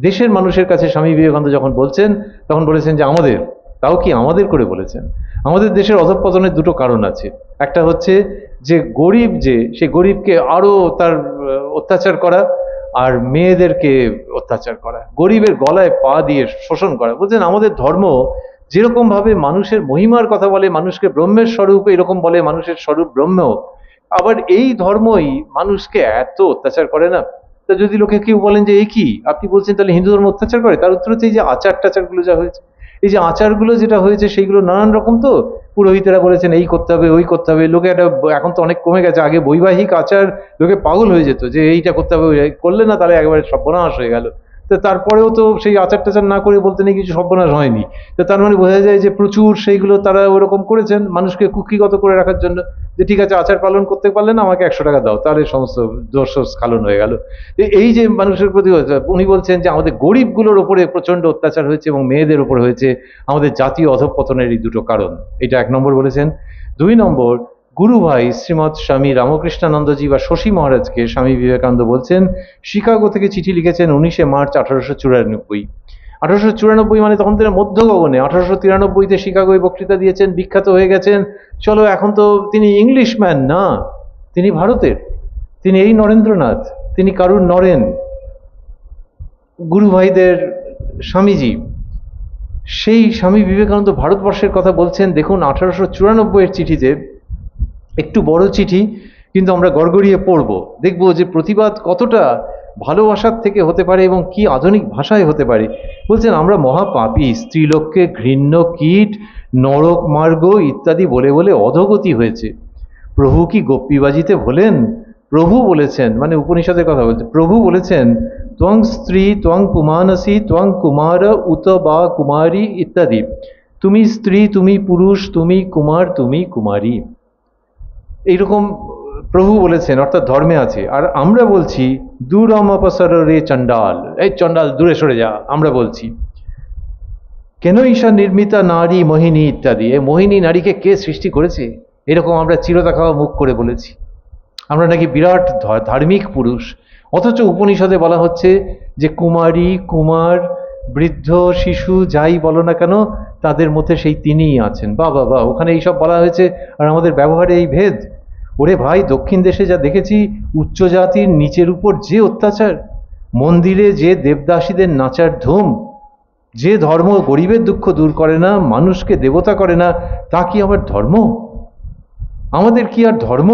দেশের মানুষের কাছে স্বামী বিবেকানন্দ যখন বলছেন, তখন বলেছেন যে আমাদের, তাও কি আমাদের করে বলেছেন, আমাদের দেশের অধঃপতনের দুটো কারণ আছে। একটা হচ্ছে যে গরিব, যে সে গরিবকে আরো তার অত্যাচার করা, আর মেয়েদেরকে অত্যাচার করা, গরিবের গলায় পা দিয়ে শোষণ করা। বলছেন আমাদের ধর্ম যেরকম ভাবে মানুষের মহিমার কথা বলে, মানুষকে ব্রহ্মের স্বরূপ এরকম বলে, মানুষের স্বরূপ ব্রহ্ম, আবার এই ধর্মই মানুষকে এত অত্যাচার করে না। তা যদি লোকে কেউ বলেন যে এই কি আপনি বলছেন, তাহলে হিন্দু ধর্ম অত্যাচার করে, তার উত্তর হচ্ছে এই যে আচার টাচারগুলো যা হয়েছে, এই যে আচারগুলো যেটা হয়েছে সেইগুলো নানান রকম। তো পুরোহিতেরা বলেছেন এই করতে হবে, ওই করতে হবে, লোকে একটা, এখন তো অনেক কমে গেছে, আগে বৈবাহিক আচার লোকে পাগল হয়ে যেত যে এইটা করতে হবে, করলে না তাহলে একবারে সর্বনাশ হয়ে গেল। তো তারপরেও তো সেই আচার টাচার না করে বলতে নেই কিছু সর্বনাশ হয়নি। তো তার মানে বোঝা যায় যে প্রচুর সেইগুলো তারা ওরকম করেছেন মানুষকে কুক্ষিগত করে রাখার জন্য, যে ঠিক আছে আচার পালন করতে পারলে না আমাকে 100 টাকা দাও, তাহলে সমস্ত দোষ স্খালন হয়ে গেল। এই যে মানুষের প্রতি, উনি বলছেন যে আমাদের গরিবগুলোর ওপরে প্রচন্ড অত্যাচার হয়েছে এবং মেয়েদের উপর হয়েছে, আমাদের জাতীয় অধঃপতনের এই দুটো কারণ। এটা 1 নম্বর বলেছেন। 2 নম্বর, গুরু ভাই শ্রীমৎ স্বামী রামকৃষ্ণানন্দজি বা শশী মহারাজকে স্বামী বিবেকানন্দ বলছেন, শিকাগো থেকে চিঠি লিখেছেন 19 মার্চ 1894। 1894 মানে তখন তিনি মধ্য গগনে। 1893-তে শিকাগোয় বক্তৃতা দিয়েছেন, বিখ্যাত হয়ে গেছেন। চলো, এখন তো তিনি ইংলিশম্যান না, তিনি ভারতের, তিনি এই নরেন্দ্রনাথ, তিনি কারুর নরেন, গুরু ভাইদের স্বামীজি। সেই স্বামী বিবেকানন্দ ভারতবর্ষের কথা বলছেন। দেখুন 1894-এর চিঠিতে, একটু বড় চিঠি, কিন্তু আমরা গড়গড়িয়ে পড়ব, দেখব যে প্রতিবাদ কতটা ভালোবাসার থেকে হতে পারে এবং কি আধুনিক ভাষায় হতে পারে। বলছেন আমরা মহাপাপী, স্ত্রীলোককে ঘৃণ্য কীট, নরক মার্গ ইত্যাদি বলে বলে অধোগতি হয়েছে। প্রভু কি গোপীবাজিতে ভোলেন? প্রভু বলেছেন, মানে উপনিষদের কথা বলছে, প্রভু বলেছেন ত্বং স্ত্রী ত্বং পুমানসি ত্বং কুমার উত বা কুমারী ইত্যাদি। তুমি স্ত্রী, তুমি পুরুষ, তুমি কুমার, তুমি কুমারী, এইরকম প্রভু বলেছেন, অর্থাৎ ধর্মে আছে। আর আমরা বলছি দূরম অপসর রে চণ্ডাল, এই চণ্ডাল দূরে সরে যা, আমরা বলছি। কেন ঈশা নির্মিতা নারী মোহিনী ইত্যাদি, এই মোহিনী নারীকে কে সৃষ্টি করেছে, এরকম আমরা চিরতা খাওয়া মুখ করে বলেছি। আমরা নাকি বিরাট ধার্মিক পুরুষ, অথচ উপনিষদে বলা হচ্ছে যে কুমারী, কুমার, বৃদ্ধ, শিশু যাই বলো না কেন তাদের মধ্যে সেই তিনিই আছেন। বা বাবা, ওখানে এইসব বলা হয়েছে আর আমাদের ব্যবহারে এই ভেদ। ওরে ভাই, দক্ষিণ দেশে যা দেখেছি, উচ্চ জাতির নিচের উপর যে অত্যাচার, মন্দিরে যে দেবদাসীদের নাচার ধুম, যে ধর্ম গরিবের দুঃখ দূর করে না, মানুষকে দেবতা করে না, তা কি আমার ধর্ম? আমাদের কি আর ধর্ম?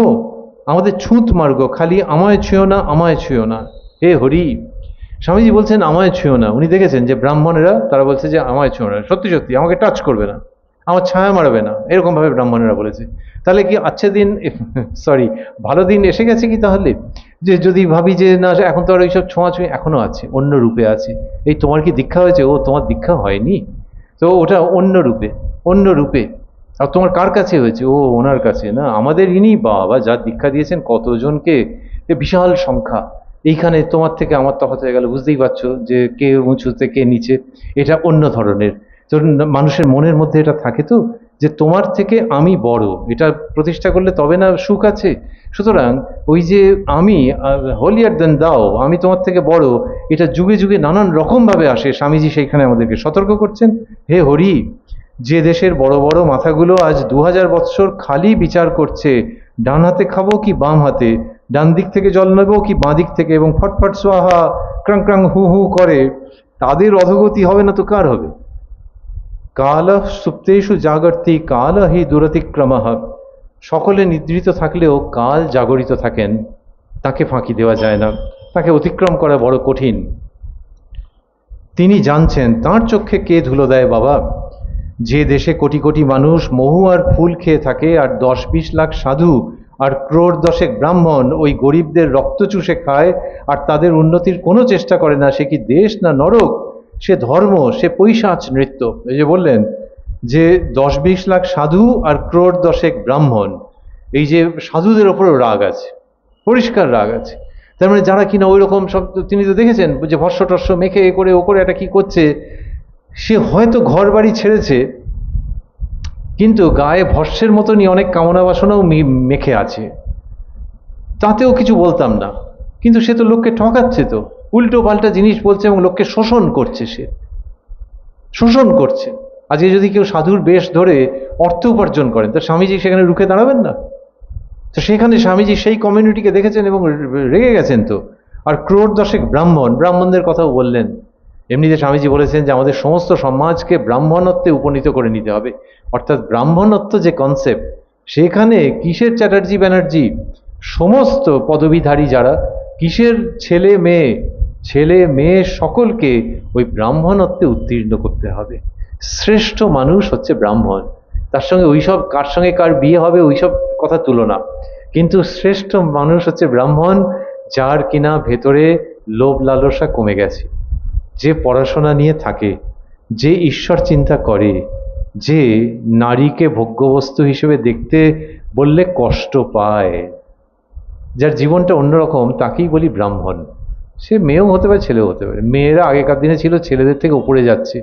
আমাদের ছুঁত মার্গ, খালি আমায় ছুঁয়ো না, আমায় ছুঁয়ো না। হে হরি, স্বামীজি বলছেন আমায় ছুঁয়ো না। উনি দেখেছেন যে ব্রাহ্মণেরা তারা বলছে যে আমায় ছুঁয়ো না, সত্যি সত্যি আমাকে টাচ করবে না, আমার ছায়া মারবে না, এরকম ভাবে ব্রাহ্মণেরা বলেছে। তাহলে কি আচ্ছা দিন, সরি, ভালো দিন এসে গেছে কি তাহলে? যে যদি ভাবি যে না এখন তো আর ওইসব ছোঁয়াছুঁয়ি এখনো আছে, অন্য রূপে আছে। এই তোমার কি দীক্ষা হয়েছে? ও তোমার দীক্ষা হয়নি তো, ওটা অন্য রূপে, অন্য রূপে। আর তোমার কার কাছে হয়েছে? ও ওনার কাছে না, আমাদের ইনি বাবা যা দীক্ষা দিয়েছেন কতজনকে, এ বিশাল সংখ্যা। এইখানে তোমার থেকে আমার তফাৎ হয়ে গেল, বুঝতেই পারছো যে কে উঁচুতে কে নিচে। এটা অন্য ধরনের। তো মানুষের মনের মধ্যে এটা থাকে তো, যে তোমার থেকে আমি বড়, এটা প্রতিষ্ঠা করলে তবে না সুখ আছে। সুতরাং ওই যে আমি হোলিয়ার দেন দাও, আমি তোমার থেকে বড়, এটা যুগে যুগে নানান রকম ভাবে আসে। স্বামীজি সেইখানে আমাদেরকে সতর্ক করছেন। হে হরি, যে দেশের বড় বড় মাথাগুলো আজ 2000 বৎসর খালি বিচার করছে ডান হাতে খাবো কি বাম হাতে, ডান দিক থেকে জল নেবো কি বাঁ দিক থেকে, এবং ফটফট সোহা ক্রাং ক্রাং হু হু করে, তাদের অধোগতি হবে না তো কার হবে? কাল সুপ্তেষু জাগর্তি কাল হি দুরতিক্রমঃ। সকলে নিদ্রিত থাকলেও কাল জাগরিত থাকেন, তাকে ফাঁকি দেওয়া যায় না, তাকে অতিক্রম করা বড় কঠিন। তিনি জানছেন, তাঁর চোখে কে ধুলো দেয় বাবা? যে দেশে কোটি কোটি মানুষ মহু আর ফুল খেয়ে থাকে, আর 10-20 লাখ সাধু আর ক্রোড় দশেক ব্রাহ্মণ ওই গরিবদের রক্ত চুষে খায় আর তাদের উন্নতির কোনো চেষ্টা করে না, সে কি দেশ না নরক? সে ধর্ম, সে পৈশাচ নৃত্য। এই যে বললেন যে 10-20 লাখ সাধু আর ক্রোড় দশেক ব্রাহ্মণ, এই যে সাধুদের ওপরেও রাগ আছে, পরিষ্কার রাগ আছে। তার মানে যারা কিনা ওই রকম সব, তিনি তো দেখেছেন যে ভস্য টস্য মেখে এ করে ও করে একটা কি করছে, সে হয়তো ঘর বাড়ি ছেড়েছে কিন্তু গায়ে ভস্যের মতনই অনেক কামনা বাসনাও মেখে আছে, তাতেও কিছু বলতাম না। কিন্তু সে তো লোককে ঠকাচ্ছে, তো উল্টো পাল্টা জিনিস বলছে এবং লোককে শোষণ করছে, সে শোষণ করছে। আজকে যদি কেউ সাধুর বেশ ধরে অর্থ উপার্জন করেন, তো স্বামীজি সেখানে রুখে দাঁড়াবেন না? তো সেখানে স্বামীজি সেই কমিউনিটিকে দেখেছেন এবং রেগে গেছেন তো। আর ক্রোড় দশেক ব্রাহ্মণদের কথাও বললেন। এমনিতে স্বামীজি বলেছেন যে আমাদের সমস্ত সমাজকে ব্রাহ্মণত্বে উপনীত করে নিতে হবে, অর্থাৎ ব্রাহ্মণত্ব যে কনসেপ্ট, সেখানে কিসের চ্যাটার্জি ব্যানার্জি, সমস্ত পদবীধারী যারা, কিসের ছেলে মেয়ে সকলকে ওই ব্রাহ্মণত্বে উত্তীর্ণ করতে হবে। শ্রেষ্ঠ মানুষ হচ্ছে ব্রাহ্মণ। তার সঙ্গে ওইসব কার সঙ্গে কার বিয়ে হবে ওইসব কথা তুলনা, কিন্তু শ্রেষ্ঠ মানুষ হচ্ছে ব্রাহ্মণ, যার কিনা ভেতরে লোভ লালসা কমে গেছে, যে পড়াশোনা নিয়ে থাকে, যে ঈশ্বর চিন্তা করে, যে নারীকে ভোগ্যবস্তু হিসেবে দেখতে বললে কষ্ট পায়, যার জীবনটা অন্যরকম, তাকেই বলি ব্রাহ্মণ। সে মেয়েও হতে পারে, ছেলেও হতে পারে। মেয়েরা আগেকার দিনে ছিল ছেলেদের থেকে উপরে যাচ্ছে,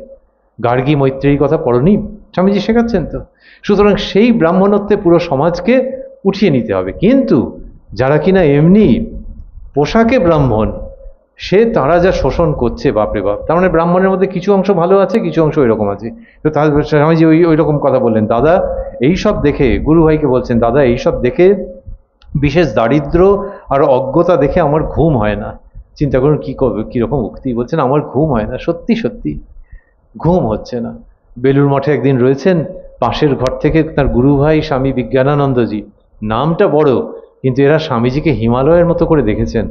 গার্গী মৈত্রেয়ীর কথা পড়নি? স্বামীজি শেখাচ্ছেন তো। সুতরাং সেই ব্রাহ্মণত্বে পুরো সমাজকে উঠিয়ে নিতে হবে। কিন্তু যারা কিনা এমনি পোশাকে ব্রাহ্মণ, তারা যা শোষণ করছে, বাপরে বাপ। তার মানে ব্রাহ্মণের মধ্যে কিছু অংশ ভালো আছে, কিছু অংশ ওইরকম আছে। তো তার স্বামীজি ওই রকম কথা বললেন। দাদা এইসব দেখে, গুরু ভাইকে বলছেন, দাদা এইসব দেখে, বিশেষ দারিদ্র আর অজ্ঞতা দেখে আমার ঘুম হয় না। চিন্তা করুন কিরকম উক্তি বলছেন, আমার ঘুম হয় না, সত্যি সত্যি ঘুম হচ্ছে না। বেলুর মঠে একদিন রয়েছেন, পাশের ঘর থেকে তার গুরু ভাই স্বামী বিজ্ঞানানন্দজি, নামটা বড় কিন্তু এরা স্বামীজিকে হিমালয়ের মতো করে দেখেছেন।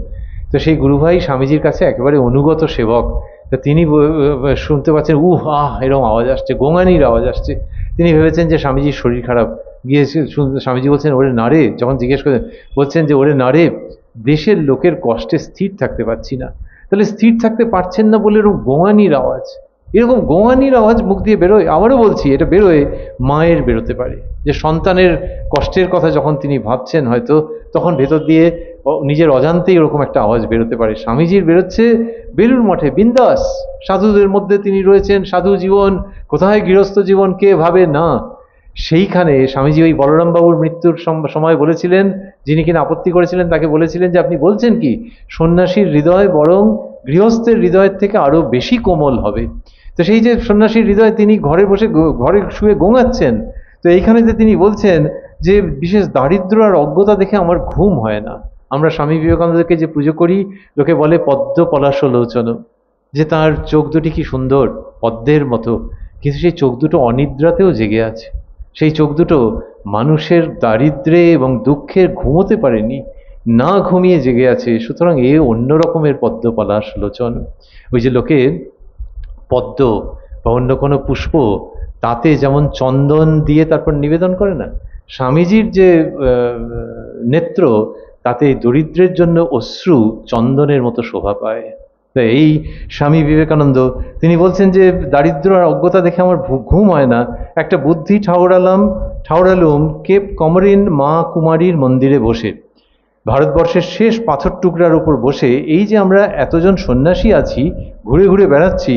তো সেই গুরু ভাই স্বামীজির কাছে একেবারে অনুগত সেবক। তা তিনি শুনতে পাচ্ছেন এরকম আওয়াজ আসছে, গোঙানির আওয়াজ আসছে। তিনি ভেবেছেন যে স্বামীজির শরীর খারাপ। গিয়েছে, স্বামীজি বলছেন, ওরে নারে, যখন জিজ্ঞেস করেন বলছেন যে ওরে নারে, দেশের লোকের কষ্টে স্থির থাকতে পারছি না। তাহলে স্থির থাকতে পারছেন না বলে এরকম গোঙানির আওয়াজ, এরকম গোঙানির আওয়াজ মুখ দিয়ে বেরোয়? আবারও বলছি, এটা বেরোয় মায়ের বেরোতে পারে, যে সন্তানের কষ্টের কথা যখন তিনি ভাবছেন হয়তো, তখন ভেতর দিয়ে নিজের অজান্তেই এরকম একটা আওয়াজ বেরোতে পারে। স্বামীজির বেরোচ্ছে বেলুর মঠে, বিন্দাস সাধুদের মধ্যে তিনি রয়েছেন, সাধু জীবন কোথায়, গৃহস্থ জীবন কে ভাবে না। সেইখানে স্বামীজি ওই বলরাম বাবুর মৃত্যুর সময় বলেছিলেন, যিনি কিনা আপত্তি করেছিলেন তাকে বলেছিলেন যে আপনি বলছেন কি, সন্ন্যাসীর হৃদয় বরং গৃহস্থের হৃদয়ের থেকে আরো বেশি কোমল হবে। তো সেই যে সন্ন্যাসীর হৃদয়, তিনি ঘরে বসে ঘরে শুয়ে গোঙাচ্ছেন। তো এইখানে যে তিনি বলছেন যে বিশেষ দারিদ্র আর অজ্ঞতা দেখে আমার ঘুম হয় না। আমরা স্বামী বিবেকানন্দকে যে পুজো করি, লোকে বলে পদ্ম পলাশ লোচন, যে তার চোখ দুটি কি সুন্দর, পদ্মের মতো। কিন্তু সেই চোখ দুটো অনিদ্রাতেও জেগে আছে, সেই চোখ দুটো মানুষের দারিদ্র্যে এবং দুঃখের ঘুমোতে পারেনি, না ঘুমিয়ে জেগে আছে। সুতরাং এ অন্য রকমের পদ্ম পলাশ লোচন। ওই যে লোকে পদ্ম বা অন্য কোনো পুষ্প, তাতে যেমন চন্দন দিয়ে তারপর নিবেদন করে না, স্বামীজির যে নেত্র, তাতে দরিদ্রের জন্য অশ্রু চন্দনের মতো শোভা পায়। তো এই স্বামী বিবেকানন্দ তিনি বলছেন যে দারিদ্র আর অজ্ঞতা দেখে আমার ঘুম হয় না। একটা বুদ্ধি ঠাউরালুম কেপ কমরিন মা কুমারীর মন্দিরে বসে, ভারতবর্ষের শেষ পাথর টুকরার উপর বসে, এই যে আমরা এতজন সন্ন্যাসী আছি, ঘুরে ঘুরে বেড়াচ্ছি,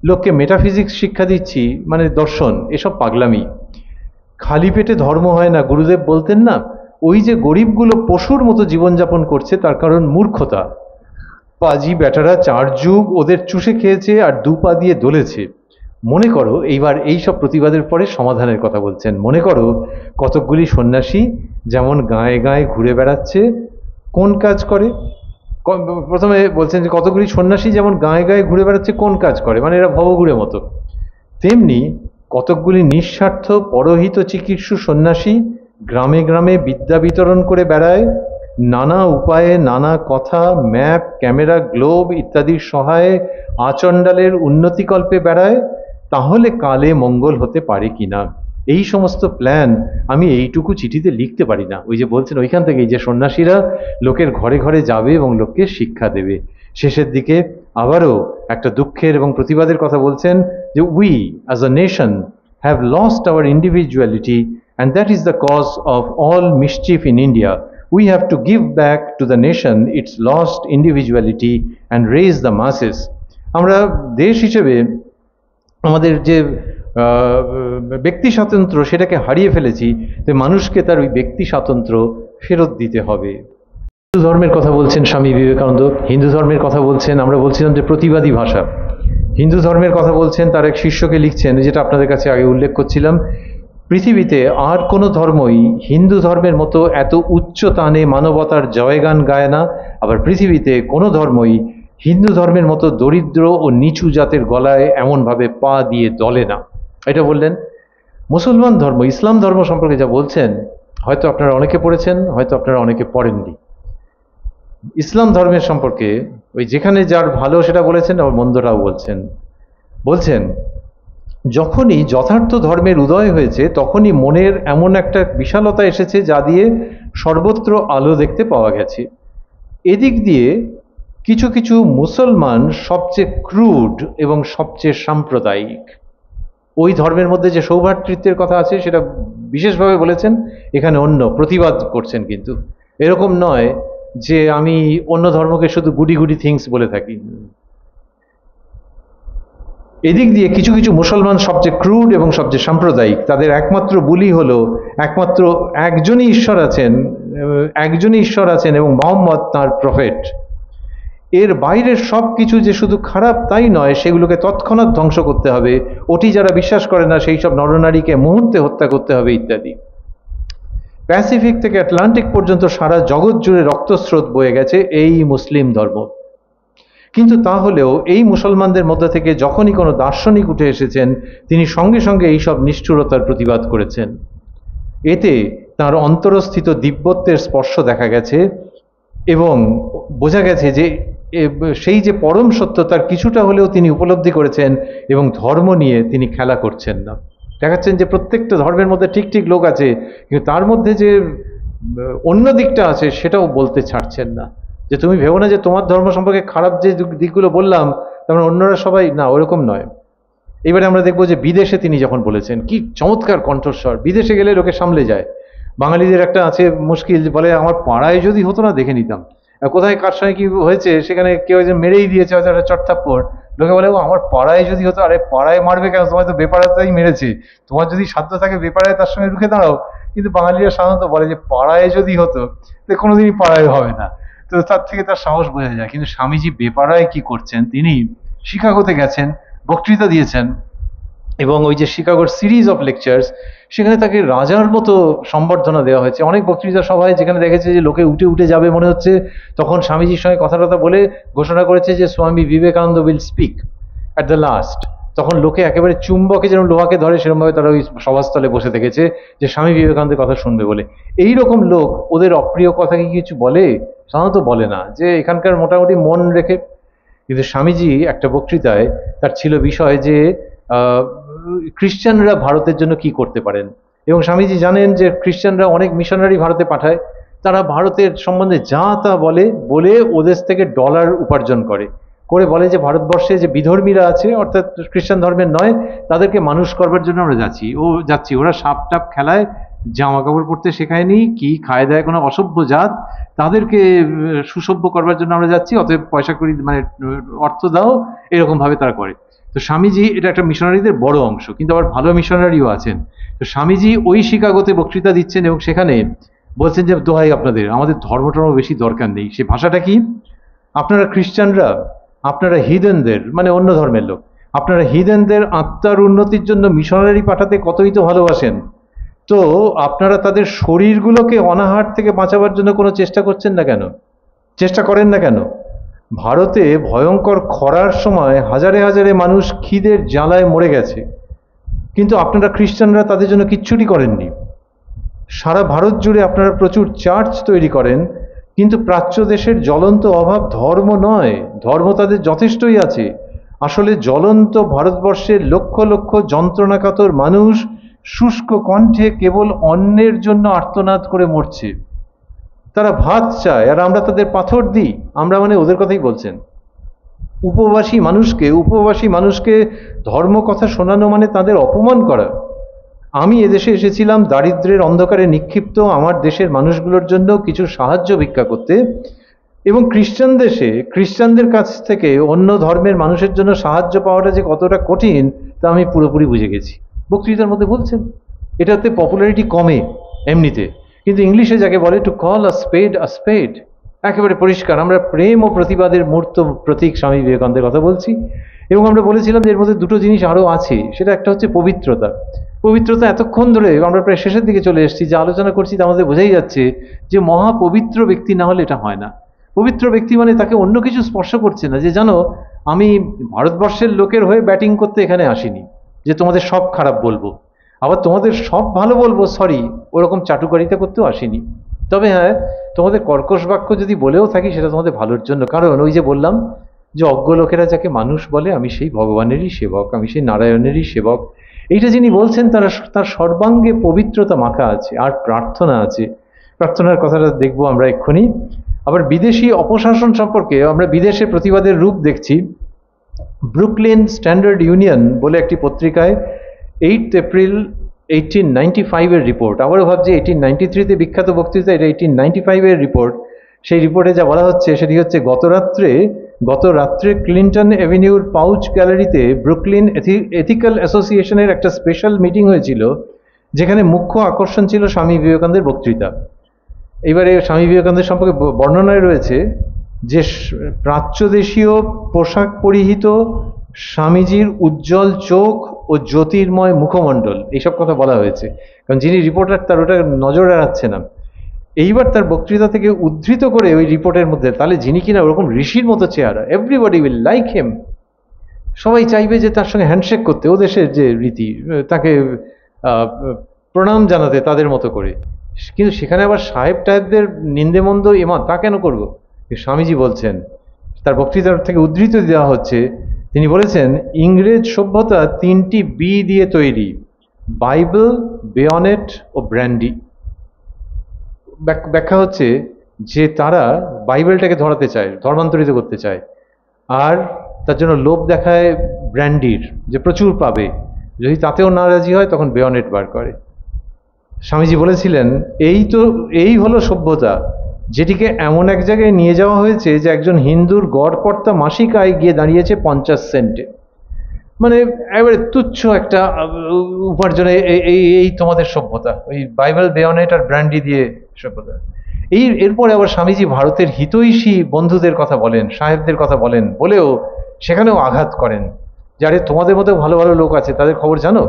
লোককে মেটাফিজিক্স শিক্ষা দিচ্ছি, মানে দর্শন, এসব পাগলামি। খালি পেটে ধর্ম হয় না, গুরুদেব বলতেন না। ওই যে গরিবগুলো পশুর মতো জীবনযাপন করছে, তার কারণ মূর্খতা। পাজি বেটারা 4 যুগ ওদের চুষে খেয়েছে আর 2 পা দিয়ে দোলেছে। মনে করো, এইবার এই সব প্রতিবাদের পরে সমাধানের কথা বলছেন, মনে করো কতকগুলি সন্ন্যাসী যেমন গায়ে গায়ে ঘুরে বেড়াচ্ছে, কোন কাজ করে? প্রথমে বলছেন যে কতগুলি সন্ন্যাসী যেমন গায়ে গায়ে ঘুরে বেড়াচ্ছে, কোন কাজ করে, মানে এরা ভবঘুরে মতো। তেমনি কতকগুলি নিঃস্বার্থ পরহিত চিকিৎসু সন্ন্যাসী গ্রামে গ্রামে বিদ্যা বিতরণ করে বেড়ায়, নানা উপায়ে, নানা কথা, ম্যাপ, ক্যামেরা, গ্লোব ইত্যাদির সহায়ে আচণ্ডালের উন্নতিকল্পে বেড়ায়। তাহলে কালে মঙ্গল হতে পারে কিনা, এই সমস্ত প্ল্যান আমি এইটুকু চিঠিতে লিখতে পারি না। ওই যে বলছেন ওইখান থেকে, যে সন্ন্যাসীরা লোকের ঘরে ঘরে যাবে এবং লোককে শিক্ষা দেবে। শেষের দিকে আবারও একটা দুঃখের এবং প্রতিবাদের কথা বলছেন, যে we as a nation have lost our individuality and that is the cause of all mischief in India. We have to give back to the nation its lost individuality and raise the masses. আমরা দেশ হিসেবে আমাদের যে ব্যক্তি স্বাতন্ত্র্য সেটাকে হারিয়ে ফেলেছি, তো মানুষকে তার ওই ব্যক্তি স্বাতন্ত্র্য ফেরত দিতে হবে। হিন্দু ধর্মের কথা বলছেন স্বামী বিবেকানন্দ, হিন্দু ধর্মের কথা বলছেন, আমরা বলছিলাম যে প্রতিবাদী ভাষা। হিন্দু ধর্মের কথা বলছেন, তার এক শিষ্যকে লিখছেন, যেটা আপনাদের কাছে আগে উল্লেখ করছিলাম, পৃথিবীতে আর কোনো ধর্মই হিন্দু ধর্মের মতো এত উচ্চ তানে মানবতার জয়গান গায় না, আবার পৃথিবীতে কোনো ধর্মই হিন্দু ধর্মের মতো দরিদ্র ও নিচু জাতের গলায় এমনভাবে পা দিয়ে দলে না। এটা বললেন। মুসলমান ধর্ম, ইসলাম ধর্ম সম্পর্কে যা বলছেন হয়তো আপনারা অনেকে পড়েছেন, হয়তো আপনারা অনেকে পড়েননি। ইসলাম ধর্মের সম্পর্কে ওই যেখানে যার ভালো সেটা বলেছেন, আবার মন্দটাও বলছেন যখনই যথার্থ ধর্মের উদয় হয়েছে তখনই মনের এমন একটা বিশালতা এসেছে যা দিয়ে সর্বত্র আলো দেখতে পাওয়া গেছে। এদিক দিয়ে কিছু কিছু মুসলমান সবচেয়ে ক্রুড এবং সবচেয়ে সাম্প্রদায়িক। ওই ধর্মের মধ্যে যে সৌভ্রাতৃত্বের কথা আছে সেটা বিশেষভাবে বলেছেন, এখানে অন্য প্রতিবাদ করছেন। কিন্তু এরকম নয় যে আমি অন্য ধর্মকে শুধু গুডি গুডি থিংস বলে থাকি। এদিক দিয়ে কিছু কিছু মুসলমান সবচেয়ে ক্রুড এবং সবচেয়ে সাম্প্রদায়িক। তাদের একমাত্র বুলি হলো একমাত্র একজনই ঈশ্বর আছেন এবং মোহাম্মদ তাঁর প্রফেট। এর বাইরের সব কিছু যে শুধু খারাপ তাই নয়, সেগুলোকে তৎক্ষণাৎ ধ্বংস করতে হবে, ওটি যারা বিশ্বাস করে না সেই সব নরনারীকে মুহূর্তে হত্যা করতে হবে ইত্যাদি। প্যাসিফিক থেকে আটলান্টিক পর্যন্ত সারা জগৎ জুড়ে রক্তস্রোত বয়ে গেছে এই মুসলিম ধর্ম। কিন্তু তাহলেও এই মুসলমানদের মধ্যে থেকে যখনই কোনো দার্শনিক উঠে এসেছেন, তিনি সঙ্গে সঙ্গে এইসব নিষ্ঠুরতার প্রতিবাদ করেছেন। এতে তার অন্তরস্থিত দিব্যত্বের স্পর্শ দেখা গেছে এবং বোঝা গেছে যে সেই যে পরম সত্য তার কিছুটা হলেও তিনি উপলব্ধি করেছেন এবং ধর্ম নিয়ে তিনি খেলা করছেন না। দেখাচ্ছেন যে প্রত্যেকটা ধর্মের মধ্যে ঠিক ঠিক লোক আছে, কিন্তু তার মধ্যে যে অন্য দিকটা আছে সেটাও বলতে ছাড়ছেন না। যে তুমি ভেবো না যে তোমার ধর্ম সম্পর্কে খারাপ যে দিকগুলো বললাম তার মানে অন্যরা সবাই না, ওরকম নয়। এবারে আমরা দেখবো যে বিদেশে তিনি যখন বলেছেন, কি চমৎকার কণ্ঠস্বর। বিদেশে গেলে লোকে সামলে যায়। বাঙালিদের একটা আছে মুশকিল, বলে আমার পাড়ায় যদি হতো না দেখে নিতাম। কোথায় কার সঙ্গে কি হয়েছে সেখানে কেউ একজন মেরেই দিয়েছে হয়তো একটা চটথাপ্পড়, লোকে বলে ও আমার পাড়ায় যদি হতো। আরে পাড়ায় মারবে কেন, তোমার তো বেপাড়াতেই মেরেছে, তোমার যদি সাধ্য থাকে বেপাড়ায় তার সঙ্গে রুখে দাঁড়াও। কিন্তু বাঙালিরা সাধারণত বলে যে পাড়ায় যদি হতো, কোনোদিনই পাড়ায় হবে না। তো তার থেকে তার সাহস বোঝা যায়। কিন্তু স্বামীজি বেপাড়ায় কি করছেন, তিনি শিকাগোতে গেছেন, বক্তৃতা দিয়েছেন, এবং ওই যে শিকাগোর সিরিজ অফ লেকচার্স, সেখানে তাকে রাজার মতো সম্বর্ধনা দেওয়া হয়েছে। অনেক বক্তৃতা সভায় যেখানে দেখেছে যে লোকে উঠে উঠে যাবে মনে হচ্ছে, তখন স্বামীজির সঙ্গে কথা বলে ঘোষণা করেছে যে Swami Vivekananda will speak at the last. তখন লোকে একেবারে চুম্বকে যেরকম লোহাকে ধরে সেরকমভাবে তারা ওই সভাস্থলে বসে থেকেছে যে স্বামী বিবেকানন্দের কথা শুনবে বলে। এইরকম লোক ওদের অপ্রিয় কথা কি কিছু বলে? সাধারণত বলে না, যে এখানকার মোটামুটি মন রেখে। কিন্তু স্বামীজি একটা বক্তৃতায় তার ছিল বিষয় যে খ্রিস্টানরা ভারতের জন্য কি করতে পারেন। এবং স্বামীজি জানেন যে খ্রিস্টানরা অনেক মিশনারি ভারতে পাঠায়, তারা ভারতের সম্বন্ধে যা তা বলে ওদের থেকে ডলার উপার্জন করে বলে যে ভারতবর্ষে যে বিধর্মীরা আছে, অর্থাৎ খ্রিস্টান ধর্মের নয়, তাদেরকে মানুষ করবার জন্য আমরা যাচ্ছি। ওরা সাপ টাপ খেলায়, জামা কাপড় পরতে শেখায়নি, কি খায় দেয় কোনো অসভ্য জাত, তাদেরকে সুসভ্য করবার জন্য আমরা যাচ্ছি, অতএব পয়সা করি মানে অর্থ দাও, এরকম ভাবে তারা করে। তো স্বামীজি, এটা একটা মিশনারিদের বড় অংশ, কিন্তু আবার ভালো মিশনারিও আছেন। তো স্বামীজি ওই শিকাগোতে বক্তৃতা দিচ্ছেন এবং সেখানে বলছেন যে দোহাই আপনাদের, আমাদের ধর্মটর্ম বেশি দরকার নেই। সে ভাষাটা কি, আপনারা খ্রিস্টানরা, আপনারা হিদেনদের মানে অন্য ধর্মের লোক, আপনারা হিদেনদের আত্মার উন্নতির জন্য মিশনারি পাঠাতে কতই তো ভালোবাসেন, তো আপনারা তাদের শরীরগুলোকে অনাহার থেকে বাঁচাবার জন্য কোনো চেষ্টা করেন না কেন? ভারতে ভয়ঙ্কর খরার সময় হাজারে হাজারে মানুষ খিদের জ্বালায় মরে গেছে, কিন্তু আপনারা খ্রিস্টানরা তাদের জন্য কিচ্ছুটি করেননি। সারা ভারত জুড়ে আপনারা প্রচুর চার্চ তৈরি করেন, কিন্তু প্রাচ্য দেশের জ্বলন্ত অভাব ধর্ম নয়, ধর্ম তাদের যথেষ্টই আছে। আসলে জ্বলন্ত ভারতবর্ষের লক্ষ লক্ষ যন্ত্রণাকাতর মানুষ শুষ্ক কণ্ঠে কেবল অন্নের জন্য আর্তনাদ করে মরছে। তারা ভাত চায় আর আমরা তাদের পাথর দিই। আমরা মানে ওদের কথাই বলছেন। উপবাসী মানুষকে ধর্ম কথা শোনানো মানে তাদের অপমান করা। আমি এদেশে এসেছিলাম দারিদ্র্যের অন্ধকারে নিক্ষিপ্ত আমার দেশের মানুষগুলোর জন্য কিছু সাহায্য ভিক্ষা করতে, এবং খ্রিস্টানদের কাছ থেকে অন্য ধর্মের মানুষের জন্য সাহায্য পাওয়াটা যে কতটা কঠিন তা আমি পুরোপুরি বুঝে গেছি। বক্তৃতার মধ্যে বলছেন। এটাতে পপুলারিটি কমে এমনিতে, কিন্তু ইংলিশে যাকে বলে টু কল আ স্পেড, একেবারে পরিষ্কার আমরা প্রেম ও প্রতিবাদের মূর্ত প্রতীক স্বামী বিবেকানন্দের কথা বলছি। এবং আমরা বলেছিলাম যে এর মধ্যে দুটো জিনিস আরও আছে, সেটা একটা হচ্ছে পবিত্রতা। পবিত্রতা এতক্ষণ ধরে আমরা প্রায় শেষের দিকে চলে এসেছি, যে আলোচনা করছি তার মধ্যে বোঝাই যাচ্ছে যে মহাপবিত্র ব্যক্তি না হলে এটা হয় না। পবিত্র ব্যক্তি মানে তাকে অন্য কিছু স্পর্শ করছে না, যে জানো আমি ভারতবর্ষের লোকের হয়ে ব্যাটিং করতে এখানে আসিনি যে তোমাদের সব খারাপ বলবো, আবার তোমাদের সব ভালো বলবো, সরি, ওরকম চাটুকারিতা করতেও আসিনি। তবে হ্যাঁ, তোমাদের কর্কশ বাক্য যদি বলেও থাকি সেটা তোমাদের ভালোর জন্য, কারণ ওই যে বললাম যে অজ্ঞ লোকেরা যাকে মানুষ বলে আমি সেই ভগবানেরই সেবক, আমি সেই নারায়ণেরই সেবক, এইটা যিনি বলছেন তার সর্বাঙ্গে পবিত্রতা মাখা আছে, আর প্রার্থনা আছে। প্রার্থনার কথাটা দেখবো আমরা এক্ষুনি। আবার বিদেশি অপশাসন সম্পর্কে আমরা বিদেশে প্রতিবাদের রূপ দেখছি। ব্রুকলিন স্ট্যান্ডার্ড ইউনিয়ন বলে একটি পত্রিকায় 8 এপ্রিল 1895 এর রিপোর্ট, আবারও ভাবছি 1893-তে বিখ্যাত বক্তৃতা, এটা 1895 এর রিপোর্ট। সেই রিপোর্টে যা বলা হচ্ছে সেটি হচ্ছে গত রাত্রে ক্লিন্টন এভিনিউর পাউচ গ্যালারিতে ব্রুকলিন এথিক্যাল অ্যাসোসিয়েশনের একটা স্পেশাল মিটিং হয়েছিল, যেখানে মুখ্য আকর্ষণ ছিল স্বামী বিবেকানন্দের বক্তৃতা। এবারে স্বামী বিবেকানন্দের সম্পর্কে বর্ণনায় রয়েছে যে প্রাচ্যদেশীয় পোশাক পরিহিত স্বামীজির উজ্জ্বল চোখ ও জ্যোতির্ময় মুখমণ্ডল, এইসব কথা বলা হয়েছে, কারণ যিনি রিপোর্টার তার ওটা নজর এড়াচ্ছে না। এইবার তার বক্তৃতা থেকে উদ্ধৃত করে ওই রিপোর্টের মধ্যে, তাহলে যিনি কিনা ওরকম ঋষির মতো চেহারা, এভরিবডি উইল লাইক হিম, সবাই চাইবে যে তার সঙ্গে হ্যান্ডশেক করতে, ও দেশের যে রীতি, তাকে প্রণাম জানাতে তাদের মতো করে। কিন্তু সেখানে আবার সাহেব টাহেবদের নিন্দেমন্দ এমা তা কেন করবো? স্বামীজি বলছেন, তার বক্তৃতার থেকে উদ্ধৃত দেওয়া হচ্ছে, তিনি বলেছেন ইংরেজ সভ্যতা 3টি বি দিয়ে তৈরি, বাইবেল, বেয়নেট ও ব্র্যান্ডি। ব্যাখ্যা হচ্ছে যে তারা বাইবেলটাকে ধরাতে চায়, ধর্মান্তরিত করতে চায়, আর তার জন্য লোভ দেখায় ব্র্যান্ডির, যে প্রচুর পাবে, যদি তাতেও না রাজি হয় তখন বেয়নেট বার করে। স্বামীজি বলেছিলেন এই হলো সভ্যতা, যেটিকে এমন এক জায়গায় নিয়ে যাওয়া হয়েছে যে একজন হিন্দুর গড়কর্তা মাসিক আয় গিয়ে দাঁড়িয়েছে 50 সেন্টে। মানে এবারে তুচ্ছ একটা উপার্জনে এই তোমাদের সভ্যতা, ওই বাইবেল, বেয়নেট আর ব্র্যান্ডি দিয়ে সভ্যতা। এরপরে আবার স্বামীজি ভারতের হিতৈষী বন্ধুদের কথা বলেন, সাহেবদের কথা বলেন, বলেও সেখানেও আঘাত করেন, যারে তোমাদের মধ্যে ভালো ভালো লোক আছে, তাদের খবর জানো?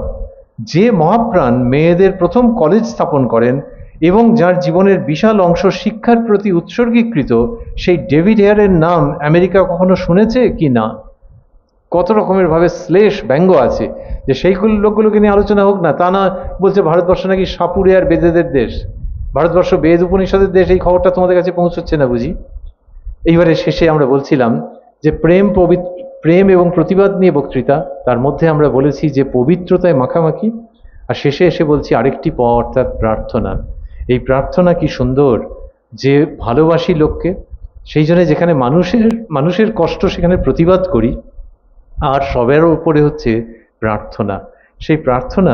যে মহাপ্রাণ মেয়েদের প্রথম কলেজ স্থাপন করেন এবং যার জীবনের বিশাল অংশ শিক্ষার প্রতি উৎসর্গীকৃত, সেই ডেভিড হেয়ারের নাম আমেরিকা কখনো শুনেছে কি না? কত রকমের ভাবে শ্লেষ ব্যঙ্গ আছে, যে সেইগুলো লোকগুলোকে নিয়ে আলোচনা হোক না। তা না, বলছে ভারতবর্ষ নাকি সাপুড়ে আর বেদেদের দেশ, ভারতবর্ষ বেদ উপনিষদের দেশ, এই খবরটা তোমাদের কাছে পৌঁছচ্ছে না বুঝি? এইবারে শেষে আমরা বলছিলাম যে প্রেম এবং প্রতিবাদ নিয়ে বক্তৃতা, তার মধ্যে আমরা বলেছি যে পবিত্রতায় মাখামাখি, আর শেষে এসে বলছি আরেকটি প, অর্থাৎ প্রার্থনা। এই প্রার্থনা কি সুন্দর, যে ভালোবাসি লোককে, সেই জন্য যেখানে মানুষের কষ্ট সেখানে প্রতিবাদ করি, আর সবের উপরে হচ্ছে প্রার্থনা। সেই প্রার্থনা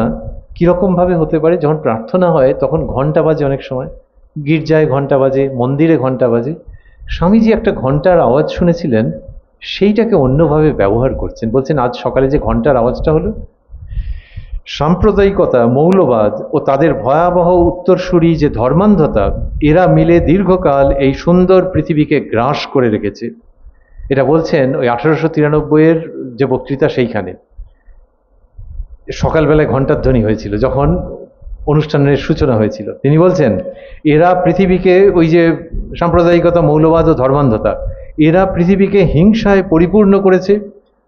কীরকমভাবে হতে পারে? যখন প্রার্থনা হয় তখন ঘণ্টা বাজে, অনেক সময় গির্জায় ঘণ্টা বাজে, মন্দিরে ঘণ্টা বাজে। স্বামীজি একটা ঘণ্টার আওয়াজ শুনেছিলেন, সেইটাকে অন্যভাবে ব্যবহার করছেন। বলছেন আজ সকালে যে ঘণ্টার আওয়াজটা হলো, সাম্প্রদায়িকতা, মৌলবাদ ও তাদের ভয়াবহ উত্তরসূরি যে ধর্মান্ধতা, এরা মিলে দীর্ঘকাল এই সুন্দর পৃথিবীকে গ্রাস করে রেখেছে। এটা বলছেন ওই 1893-এর যে বক্তৃতা, সেইখানে সকালবেলায় ঘণ্টার ধ্বনি হয়েছিল যখন অনুষ্ঠানের সূচনা হয়েছিল। তিনি বলছেন এরা পৃথিবীকে, ওই যে সাম্প্রদায়িকতা, মৌলবাদ ও ধর্মান্ধতা, এরা পৃথিবীকে হিংসায় পরিপূর্ণ করেছে,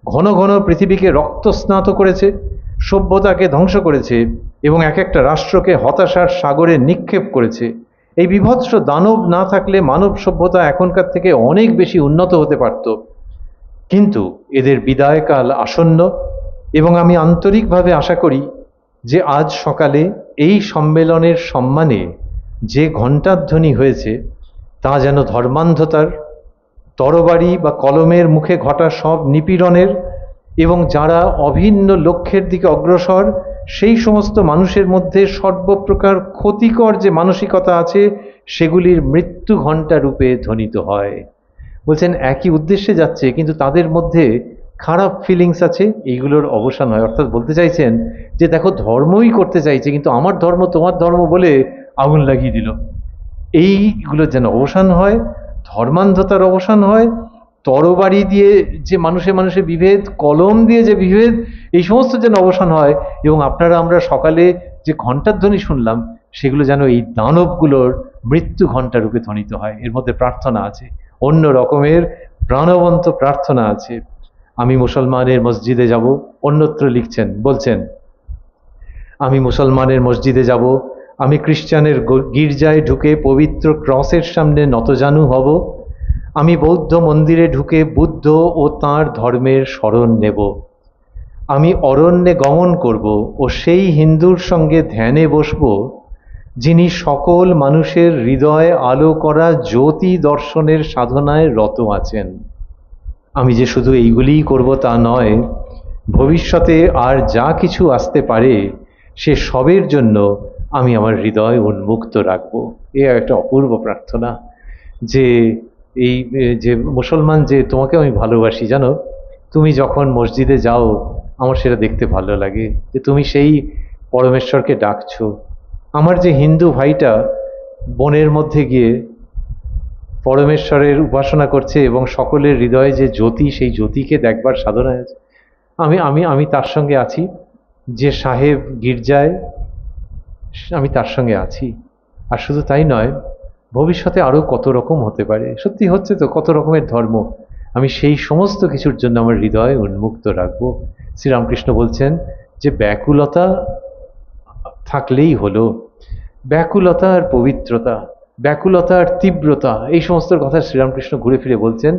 ঘন ঘন পৃথিবীকে রক্তস্নাত করেছে, সভ্যতাকে ধ্বংস করেছে এবং এক একটা রাষ্ট্রকে হতাশার সাগরে নিক্ষেপ করেছে। এই বিভৎস দানব না থাকলে মানব সভ্যতা এখনকার থেকে অনেক বেশি উন্নত হতে পারত। কিন্তু এদের বিদায়কাল আসন্ন, এবং আমি আন্তরিকভাবে আশা করি যে আজ সকালে এই সম্মেলনের সম্মানে যে ঘণ্টাধ্বনি হয়েছে তা যেন ধর্মান্ধতার, তরবারি বা কলমের মুখে ঘটা সব নিপীড়নের এবং যারা অভিন্ন লক্ষ্যের দিকে অগ্রসর সেই সমস্ত মানুষের মধ্যে সর্বপ্রকার ক্ষতিকর যে মানসিকতা আছে সেগুলির মৃত্যু ঘণ্টা রূপে ধ্বনিত হয়। বলছেন একই উদ্দেশ্যে যাচ্ছে কিন্তু তাদের মধ্যে খারাপ ফিলিংস আছে, এইগুলোর অবসান হয়। অর্থাৎ বলতে চাইছেন যে দেখো ধর্মই করতে চাইছে কিন্তু আমার ধর্ম তোমার ধর্ম বলে আগুন লাগিয়ে দিল। এইগুলোর যেন অবসান হয়, ধর্মান্ধতার অবসান হয়, তরবারি দিয়ে যে মানুষে মানুষে বিভেদ, কলম দিয়ে যে বিভেদ, এই সমস্ত যেন অবসান হয়। এবং আপনারা আমরা সকালে যে ঘণ্টার ধ্বনি শুনলাম সেগুলো যেন এই দানবগুলোর মৃত্যু ঘণ্টা রূপে ধ্বনিত হয়। এর মধ্যে প্রার্থনা আছে, অন্য রকমের প্রাণবন্ত প্রার্থনা আছে। আমি মুসলমানের মসজিদে যাব, অন্যত্র লিখছেন, বলছেন আমি মুসলমানের মসজিদে যাব, আমি খ্রিস্টানের গির্জায় ঢুকে পবিত্র ক্রসের সামনে নতজানু হব, আমি বৌদ্ধ মন্দিরে ঢুকে বুদ্ধ ও তাঁর ধর্মের শরণ নেব, আমি অরণ্যে গমন করব ও সেই হিন্দুর সঙ্গে ধ্যানে বসব যিনি সকল মানুষের হৃদয়ে আলো করা জ্যোতি দর্শনের সাধনায় রত আছেন। আমি যে শুধু এইগুলিই করব তা নয়, ভবিষ্যতে আর যা কিছু আসতে পারে সে সবের জন্য আমি আমার হৃদয় উন্মুক্ত রাখব। এ একটা অপূর্ব প্রার্থনা যে এই যে মুসলমান, যে তোমাকে আমি ভালোবাসি, জানো তুমি যখন মসজিদে যাও আমার সেটা দেখতে ভালো লাগে যে তুমি সেই পরমেশ্বরকে ডাকছো। আমার যে হিন্দু ভাইটা বনের মধ্যে গিয়ে পরমেশ্বরের উপাসনা করছে এবং সকলের হৃদয়ে যে জ্যোতি, সেই জ্যোতিকে দেখবার সাধনায় আছে, আমি আমি আমি তার সঙ্গে আছি। যে সাহেব গির্জায়, আমি তার সঙ্গে আছি। আর শুধু তাই নয়, ভবিষ্যতে আরও কত রকম হতে পারে, সত্যি হচ্ছে তো কত রকমের ধর্ম, আমি সেই সমস্ত কিছুর জন্য আমার হৃদয় উন্মুক্ত রাখবো। শ্রীরামকৃষ্ণ বলছেন যে ব্যাকুলতা থাকলেই হলো, ব্যাকুলতা আর পবিত্রতা, ব্যাকুলতা আর তীব্রতা, এই সমস্ত কথা শ্রীরামকৃষ্ণ ঘুরে ফিরে বলছেন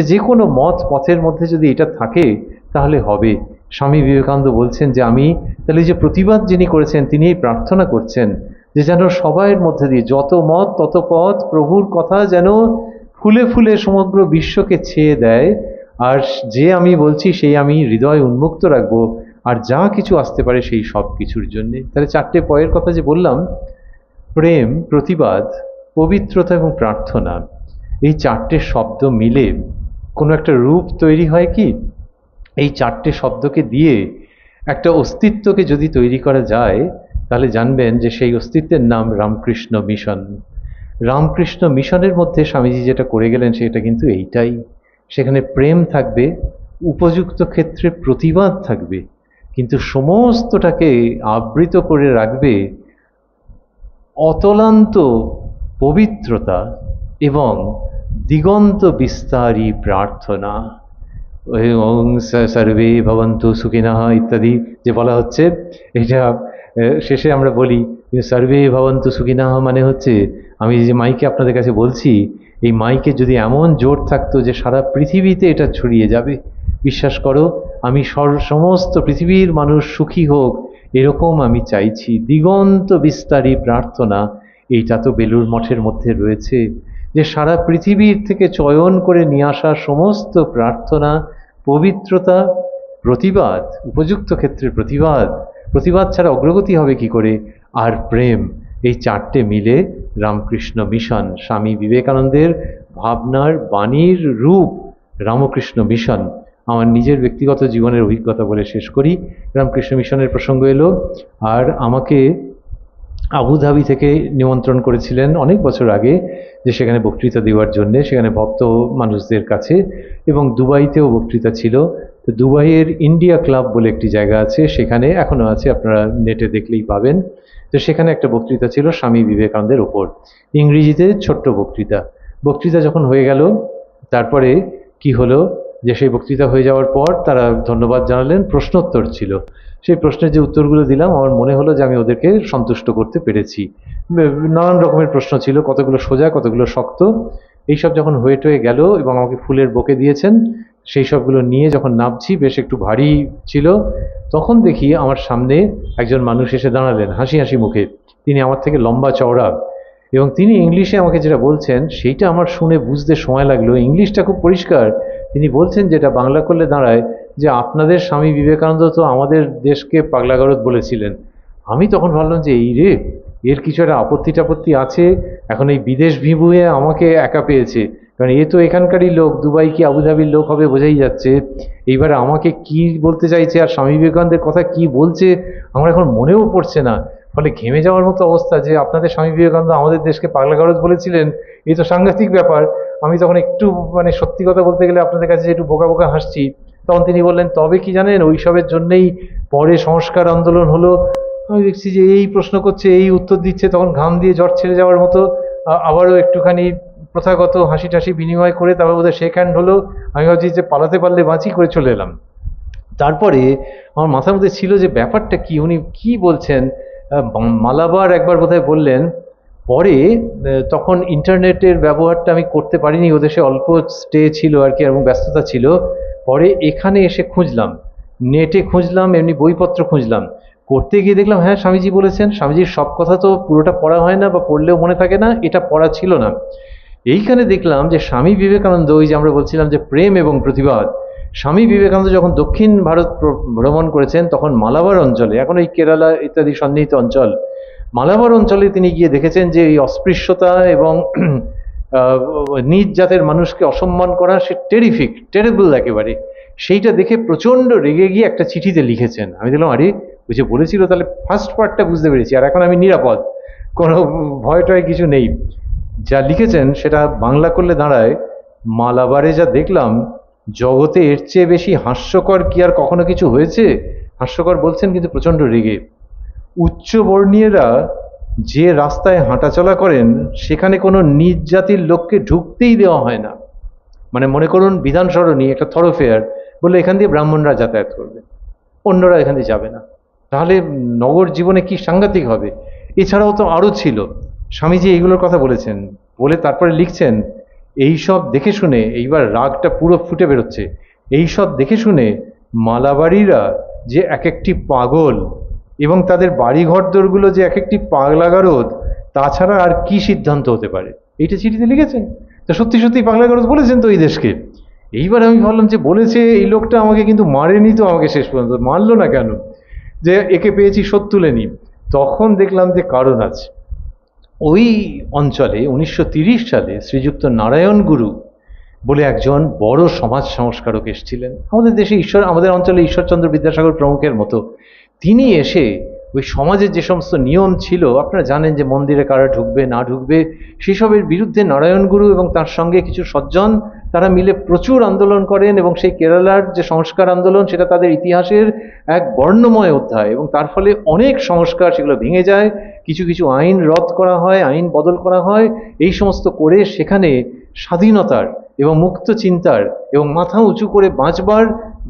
যে কোনো পথের মধ্যে যদি এটা থাকে তাহলে হবে। স্বামী বিবেকানন্দ বলছেন যে আমি তাহলে যে প্রতিবাদ যিনি করেছেন তিনি এই প্রার্থনা করছেন যে যেন সবাইয়ের মধ্যে দিয়ে যত মত তত পথ প্রভুর কথা যেন ফুলে ফুলে সমগ্র বিশ্বকে ছেয়ে দেয়। আর যে আমি বলছি সেই আমি হৃদয় উন্মুক্ত রাখবো আর যা কিছু আসতে পারে সেই সব কিছুর জন্যে। তাহলে চারটে পয়ের কথা যে বললাম, প্রেম, প্রতিবাদ, পবিত্রতা এবং প্রার্থনা, এই চারটে শব্দ মিলে কোনো একটা রূপ তৈরি হয় কি? এই চারটে শব্দকে দিয়ে একটা অস্তিত্বকে যদি তৈরি করা যায় তাহলে জানবেন যে সেই অস্তিত্বের নাম রামকৃষ্ণ মিশন। রামকৃষ্ণ মিশনের মধ্যে স্বামীজি যেটা করে গেলেন সেটা কিন্তু এইটাই। সেখানে প্রেম থাকবে, উপযুক্ত ক্ষেত্রে প্রতিবাদ থাকবে, কিন্তু সমস্তটাকে আবৃত করে রাখবে অতলান্ত পবিত্রতা এবং দিগন্ত বিস্তারী প্রার্থনা। ওং সর্বে ভবন্তু সুখিনঃ ইত্যাদি যে বলা হচ্ছে, এটা শেষে আমরা বলি সর্বে ভবন্তু সুখিনঃ মানে হচ্ছে আমি যে মাইকে আপনাদের কাছে বলছি, এই মাইকে যদি এমন জোর থাকতো যে সারা পৃথিবীতে এটা ছড়িয়ে যাবে, বিশ্বাস করো আমি সমস্ত পৃথিবীর মানুষ সুখী হোক এরকম আমি চাইছি। দিগন্ত বিস্তারী প্রার্থনা, এইটা তো বেলুড় মঠের মধ্যে রয়েছে, যে সারা পৃথিবীর থেকে চয়ন করে নিয়ে আসা সমস্ত প্রার্থনা, পবিত্রতা, প্রতিবাদ, উপযুক্ত ক্ষেত্রে প্রতিবাদ, প্রতিবাদ ছাড়া অগ্রগতি হবে কি করে, আর প্রেম, এই চারটে মিলে রামকৃষ্ণ মিশন। স্বামী বিবেকানন্দের ভাবনার বাণীর রূপ রামকৃষ্ণ মিশন। আমার নিজের ব্যক্তিগত জীবনের অভিজ্ঞতা বলে শেষ করি। রামকৃষ্ণ মিশনের প্রসঙ্গ এলো, আর আমাকে আবুধাবি থেকে নিমন্ত্রণ করেছিলেন অনেক বছর আগে যে সেখানে বক্তৃতা দেওয়ার জন্য, সেখানে ভক্ত মানুষদের কাছে, এবং দুবাইতেও বক্তৃতা ছিল। তো দুবাইয়ের ইন্ডিয়া ক্লাব বলে একটি জায়গা আছে, সেখানে এখনও আছে, আপনারা নেটে দেখলেই পাবেন। তো সেখানে একটা বক্তৃতা ছিল স্বামী বিবেকানন্দের ওপর, ইংরেজিতে ছোট্ট বক্তৃতা। বক্তৃতা যখন হয়ে গেল তারপরে কি হলো যে সেই বক্তৃতা হয়ে যাওয়ার পর তারা ধন্যবাদ জানালেন, প্রশ্নোত্তর ছিল। সেই প্রশ্নের যে উত্তরগুলো দিলাম আমার মনে হলো যে আমি ওদেরকে সন্তুষ্ট করতে পেরেছি। নানান রকমের প্রশ্ন ছিল, কতগুলো সোজা কতগুলো শক্ত। এইসব যখন হয়ে টয়ে গেল এবং আমাকে ফুলের বোকে দিয়েছেন, সেই সবগুলো নিয়ে যখন নামছি, বেশ একটু ভারী ছিল, তখন দেখি আমার সামনে একজন মানুষ এসে দাঁড়ালেন হাসি হাসি মুখে। তিনি আমার থেকে লম্বা চওড়া এবং তিনি ইংলিশে আমাকে যেটা বলছেন সেইটা আমার শুনে বুঝতে সময় লাগলো। ইংলিশটা খুব পরিষ্কার। তিনি বলছেন যেটা বাংলা করলে দাঁড়ায় যে আপনাদের স্বামী বিবেকানন্দ তো আমাদের দেশকে পাগলাগারদ বলেছিলেন। আমি তখন ভাবলাম যে এই রে, এর কিছু একটা আপত্তি টাপত্তি আছে, এখন এই বিদেশ বিভুঁয়ে আমাকে একা পেয়েছে, কারণ এ তো এখানকারই লোক, দুবাই কি আবুধাবির লোক হবে বোঝাই যাচ্ছে। এইবারে আমাকে কি বলতে চাইছে আর স্বামী বিবেকানন্দের কথা কি বলছে আমার এখন মনেও পড়ছে না। ফলে ঘেমে যাওয়ার মতো অবস্থা যে আপনাদের স্বামী বিবেকানন্দ আমাদের দেশকে পাগলাগারদ বলেছিলেন, এই তো সাংঘাতিক ব্যাপার। আমি তখন একটু মানে সত্যি কথা বলতে গেলে আপনাদের কাছে একটু বোকা বোকা হাসছি। তখন তিনি বললেন, তবে কি জানেন, ওইসবের জন্যেই পরে সংস্কার আন্দোলন হলো। আমি দেখছি যে এই প্রশ্ন করছে, এই উত্তর দিচ্ছে, তখন ঘাম দিয়ে জ্বর ছেড়ে যাওয়ার মতো। আবারও একটুখানি প্রথাগত হাসি টাসি বিনিময় করে তারপর বোধহয় শেক হ্যান্ড হলো। আমি ভাবছি যে পালাতে পারলে বাঁচি, করে চলে এলাম। তারপরে আমার মাথার মধ্যে ছিল যে ব্যাপারটা কি, উনি কি বলছেন। মালাবার একবার বোধহয় বললেন। পরে তখন ইন্টারনেটের ব্যবহারটা আমি করতে পারিনি, ও দেশে অল্প স্টে ছিল আর কি, এবং ব্যস্ততা ছিল। পরে এখানে এসে খুঁজলাম, নেটে খুঁজলাম, এমনি বইপত্র খুঁজলাম। করতে গিয়ে দেখলাম হ্যাঁ স্বামীজি বলেছেন। স্বামীজির সব কথা তো পুরোটা পড়া হয় না, বা পড়লেও মনে থাকে না, এটা পড়া ছিল না। এইখানে দেখলাম যে স্বামী বিবেকানন্দ, ওই যে আমরা বলছিলাম যে প্রেম এবং প্রতিবাদ, স্বামী বিবেকানন্দ যখন দক্ষিণ ভারত ভ্রমণ করেছেন তখন মালাবার অঞ্চলে, এখন এই কেরালা ইত্যাদি সন্নিহিত অঞ্চল, মালাবার অঞ্চলে তিনি গিয়ে দেখেছেন যে এই অস্পৃশ্যতা এবং নিজ জাতের মানুষকে অসম্মান করা, সে টেরিবল একেবারে। সেইটা দেখে প্রচণ্ড রেগে গিয়ে একটা চিঠিতে লিখেছেন। আমি দেখলাম আরে, ওই যে বলেছিল, তাহলে ফার্স্ট পার্টটা বুঝতে পেরেছি, আর এখন আমি নিরাপদ, কোনো ভয় টয় কিছু নেই। যা লিখেছেন সেটা বাংলা করলে দাঁড়ায়, মালাবারে যা দেখলাম, জগতে এর চেয়ে বেশি হাস্যকর কি আর কখনো কিছু হয়েছে। হাস্যকর বলছেন কিন্তু প্রচণ্ড রেগে। উচ্চবর্ণীয়রা যে রাস্তায় হাঁটাচলা করেন সেখানে কোনো নিজ জাতির লোককে ঢুকতেই দেওয়া হয় না। মানে মনে করুন বিধান সরণি একটা থরোফেয়ার, বলে এখান দিয়ে ব্রাহ্মণরা যাতায়াত করবে, অন্যরা এখান দিয়ে যাবে না। তাহলে নগর জীবনে কি সাংঘাতিক হবে। এছাড়াও তো আরও ছিল, স্বামীজি এইগুলোর কথা বলেছেন, বলে তারপরে লিখছেন, এই সব দেখে শুনে, এইবার রাগটা পুরো ফুটে বেরোচ্ছে, এই সব দেখে শুনে মালাবাড়িরা যে এক একটি পাগল, এবং তাদের বাড়িঘর দোরগুলো যে এক একটি পাগলাগারদ, তাছাড়া আর কি সিদ্ধান্ত হতে পারে। এইটা চিঠিতে লিখেছেন। তো সত্যি সত্যি পাগলাগারদ বলেছেন তো এই দেশকে। এইবার আমি ভাবলাম যে বলেছে এই লোকটা আমাকে, কিন্তু মারেনি তো আমাকে শেষ পর্যন্ত। মারলো না কেন? যে একে পেয়েছি শোধ তুলে নি। তখন দেখলাম যে কারণ আছে। ওই অঞ্চলে 1930 সালে শ্রীযুক্ত নারায়ণ গুরু বলে একজন বড় সমাজ সংস্কারক এসেছিলেন আমাদের দেশে, আমাদের অঞ্চলে ঈশ্বরচন্দ্র বিদ্যাসাগর প্রমুখের মতো। তিনি এসে ওই সমাজের যে সমস্ত নিয়ম ছিল, আপনারা জানেন যে মন্দিরে কারা ঢুকবে না ঢুকবে, সেসবের বিরুদ্ধে নারায়ণ গুরু এবং তার সঙ্গে কিছু সজ্জন তারা মিলে প্রচুর আন্দোলন করেন, এবং সেই কেরালার যে সংস্কার আন্দোলন সেটা তাদের ইতিহাসের এক বর্ণময় অধ্যায়, এবং তার ফলে অনেক সংস্কার সেগুলো ভেঙে যায়, কিছু কিছু আইন রদ করা হয়, আইন বদল করা হয়, এই সমস্ত করে সেখানে স্বাধীনতার এবং মুক্ত চিন্তার এবং মাথা উঁচু করে বাঁচবার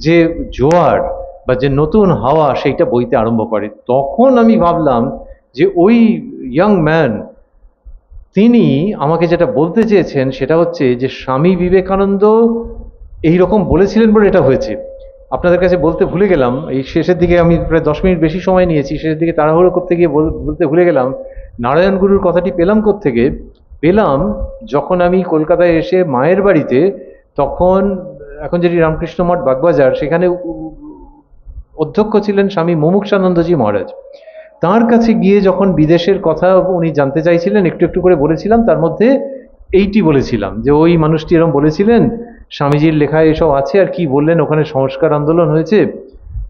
যে জোয়ার বা যে নতুন হাওয়া, সেইটা বইতে আরম্ভ করে। তখন আমি ভাবলাম যে ওই ইয়াং ম্যান, তিনি আমাকে যেটা বলতে চেয়েছেন সেটা হচ্ছে যে স্বামী বিবেকানন্দ এই রকম বলেছিলেন বলে এটা হয়েছে। আপনাদের কাছে বলতে ভুলে গেলাম, এই শেষের দিকে আমি প্রায় 10 মিনিট বেশি সময় নিয়েছি, শেষের দিকে তাড়াহুড়ো করতে গিয়ে বলতে ভুলে গেলাম। নারায়ণ গুরুর কথাটি পেলাম কোত্থেকে? পেলাম যখন আমি কলকাতায় এসে মায়ের বাড়িতে, তখন এখন যেটি রামকৃষ্ণ মঠ বাগবাজার, সেখানে অধ্যক্ষ ছিলেন স্বামী মুমুক্ষানন্দজি মহারাজ। তার কাছে গিয়ে যখন বিদেশের কথা উনি জানতে চাইছিলেন, একটু একটু করে বলেছিলাম, তার মধ্যে এইটি বলেছিলাম যে ওই মানুষটি এরকম বলেছিলেন, স্বামীজির লেখায় এসব আছে, আর কি বললেন ওখানে সংস্কার আন্দোলন হয়েছে।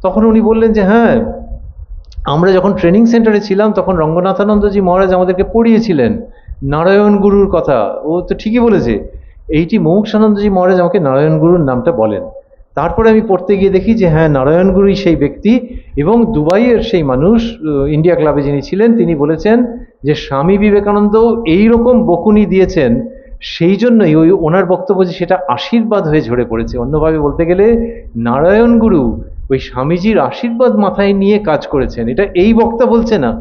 তখন উনি বললেন যে হ্যাঁ, আমরা যখন ট্রেনিং সেন্টারে ছিলাম তখন রঙ্গনাথানন্দজি মহারাজ আমাদেরকে পড়িয়েছিলেন নারায়ণ গুরুর কথা। ও তো ঠিকই বলেছে। এইটি মুমুক্ষানন্দজি মহারাজ আমাকে নারায়ণ গুরুর নামটা বলেন। তারপরে আমি পড়তে গিয়ে দেখি যে হ্যাঁ, নারায়ণ গুরুই সেই ব্যক্তি, এবং দুবাইয়ের সেই মানুষ, ইন্ডিয়া ক্লাবে যিনি ছিলেন, তিনি বলেছেন যে স্বামী বিবেকানন্দ এইরকম বকুনি দিয়েছেন, সেই জন্যই ওই ওনার বক্তব্য যে সেটা আশীর্বাদ হয়ে ঝরে পড়েছে। অন্যভাবে বলতে গেলে নারায়ণ গুরু ওই স্বামীজির আশীর্বাদ মাথায় নিয়ে কাজ করেছেন, এটা এই বক্তা বলছে না,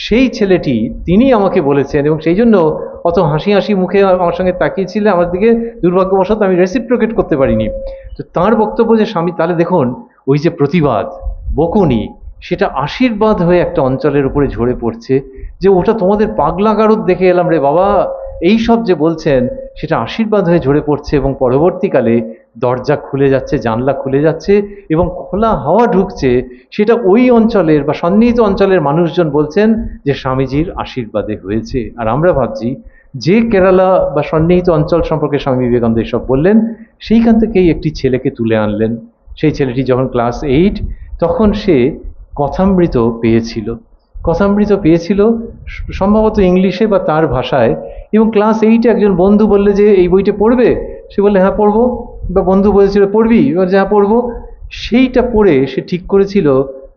সেই ছেলেটি তিনি আমাকে বলেছেন। এবং সেই জন্য অত হাসি হাসি মুখে আমার সঙ্গে তাকিয়েছিল আমার দিকে, দুর্ভাগ্যবশত আমি রেসিপ্রোকেট করতে পারিনি। তো তাঁর বক্তব্য যে স্বামী, তাহলে দেখুন ওই যে প্রতিবাদ, বকুনি, সেটা আশীর্বাদ হয়ে একটা অঞ্চলের উপরে ঝরে পড়ছে, যে ওটা তোমাদের পাগলাগারদ দেখে এলাম রে বাবা, এই সব যে বলছেন সেটা আশীর্বাদ হয়ে ঝরে পড়ছে, এবং পরবর্তীকালে দরজা খুলে যাচ্ছে, জানলা খুলে যাচ্ছে এবং খোলা হাওয়া ঢুকছে, সেটা ওই অঞ্চলের বা সন্নিহিত অঞ্চলের মানুষজন বলছেন যে স্বামীজির আশীর্বাদে হয়েছে। আর আমরা ভাবছি যে কেরালা বা সন্নিহিত অঞ্চল সম্পর্কে স্বামী বিবেকানন্দ এসব বললেন, সেইখান থেকেই একটি ছেলেকে তুলে আনলেন। সেই ছেলেটি যখন ক্লাস 8, তখন সে কথামৃত পেয়েছিল। কথামৃত পেয়েছিল সম্ভবত ইংলিশে বা তার ভাষায়, এবং ক্লাস 8-এ একজন বন্ধু বললে যে এই বইটা পড়বে, সে বললে হ্যাঁ পড়বো, বা বন্ধু বলেছিল পড়বি, এবার যে হ্যাঁ পড়বো। সেইটা পড়ে সে ঠিক করেছিল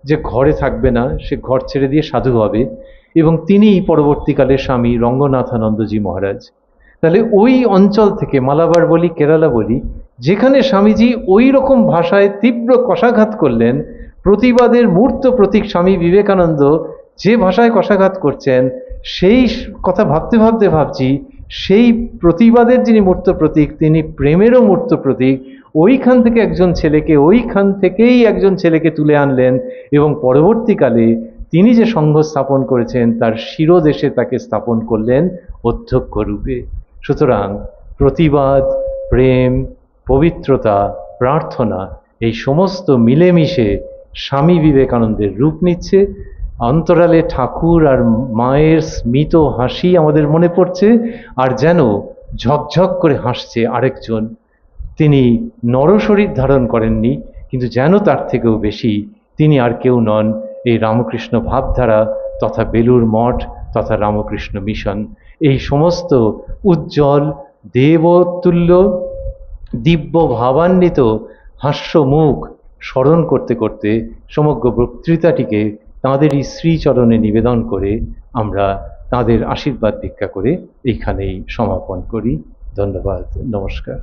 যে ঘরে থাকবে না, সে ঘর ছেড়ে দিয়ে সাধু হবে, এবং তিনিই পরবর্তীকালে স্বামী রঙ্গনাথানন্দজি মহারাজ। তাহলে ওই অঞ্চল থেকে, মালাবার বলি কেরালা বলি, যেখানে স্বামীজি ওই রকম ভাষায় তীব্র কষাঘাত করলেন, প্রতিবাদের মূর্ত প্রতীক স্বামী বিবেকানন্দ যে ভাষায় কষাঘাত করছেন, সেই কথা ভাবতে ভাবতে ভাবছি সেই প্রতিবাদের যিনি মূর্ত প্রতীক, তিনি প্রেমেরও মূর্ত প্রতীক। ওইখান থেকে একজন ছেলেকে তুলে আনলেন, এবং পরবর্তীকালে তিনি যে সংঘ স্থাপন করেছেন তার শিরোদেশে তাকে স্থাপন করলেন অধ্যক্ষ রূপে। সুতরাং প্রতিবাদ, প্রেম, পবিত্রতা, প্রার্থনা, এই সমস্ত মিলেমিশে স্বামী বিবেকানন্দের রূপ নিচ্ছে। অন্তরালে ঠাকুর আর মায়ের স্মিত হাসি আমাদের মনে পড়ছে, আর যেন ঝকঝক করে হাসছে আরেকজন। তিনি নরশরীর ধারণ করেননি, কিন্তু যেন তার থেকেও বেশি তিনি আর কেউ নন, এই রামকৃষ্ণ ভাবধারা তথা বেলুড় মঠ তথা রামকৃষ্ণ মিশন। এই সমস্ত উজ্জ্বল, দেবতুল্য, দিব্য ভাবান্বিত হাস্যমুখ স্মরণ করতে করতে সমগ্র বক্তৃতাটিকে তাঁদেরই শ্রীচরণে নিবেদন করে আমরা তাঁদের আশীর্বাদ ভিক্ষা করে এইখানেই সমাপন করি। ধন্যবাদ, নমস্কার।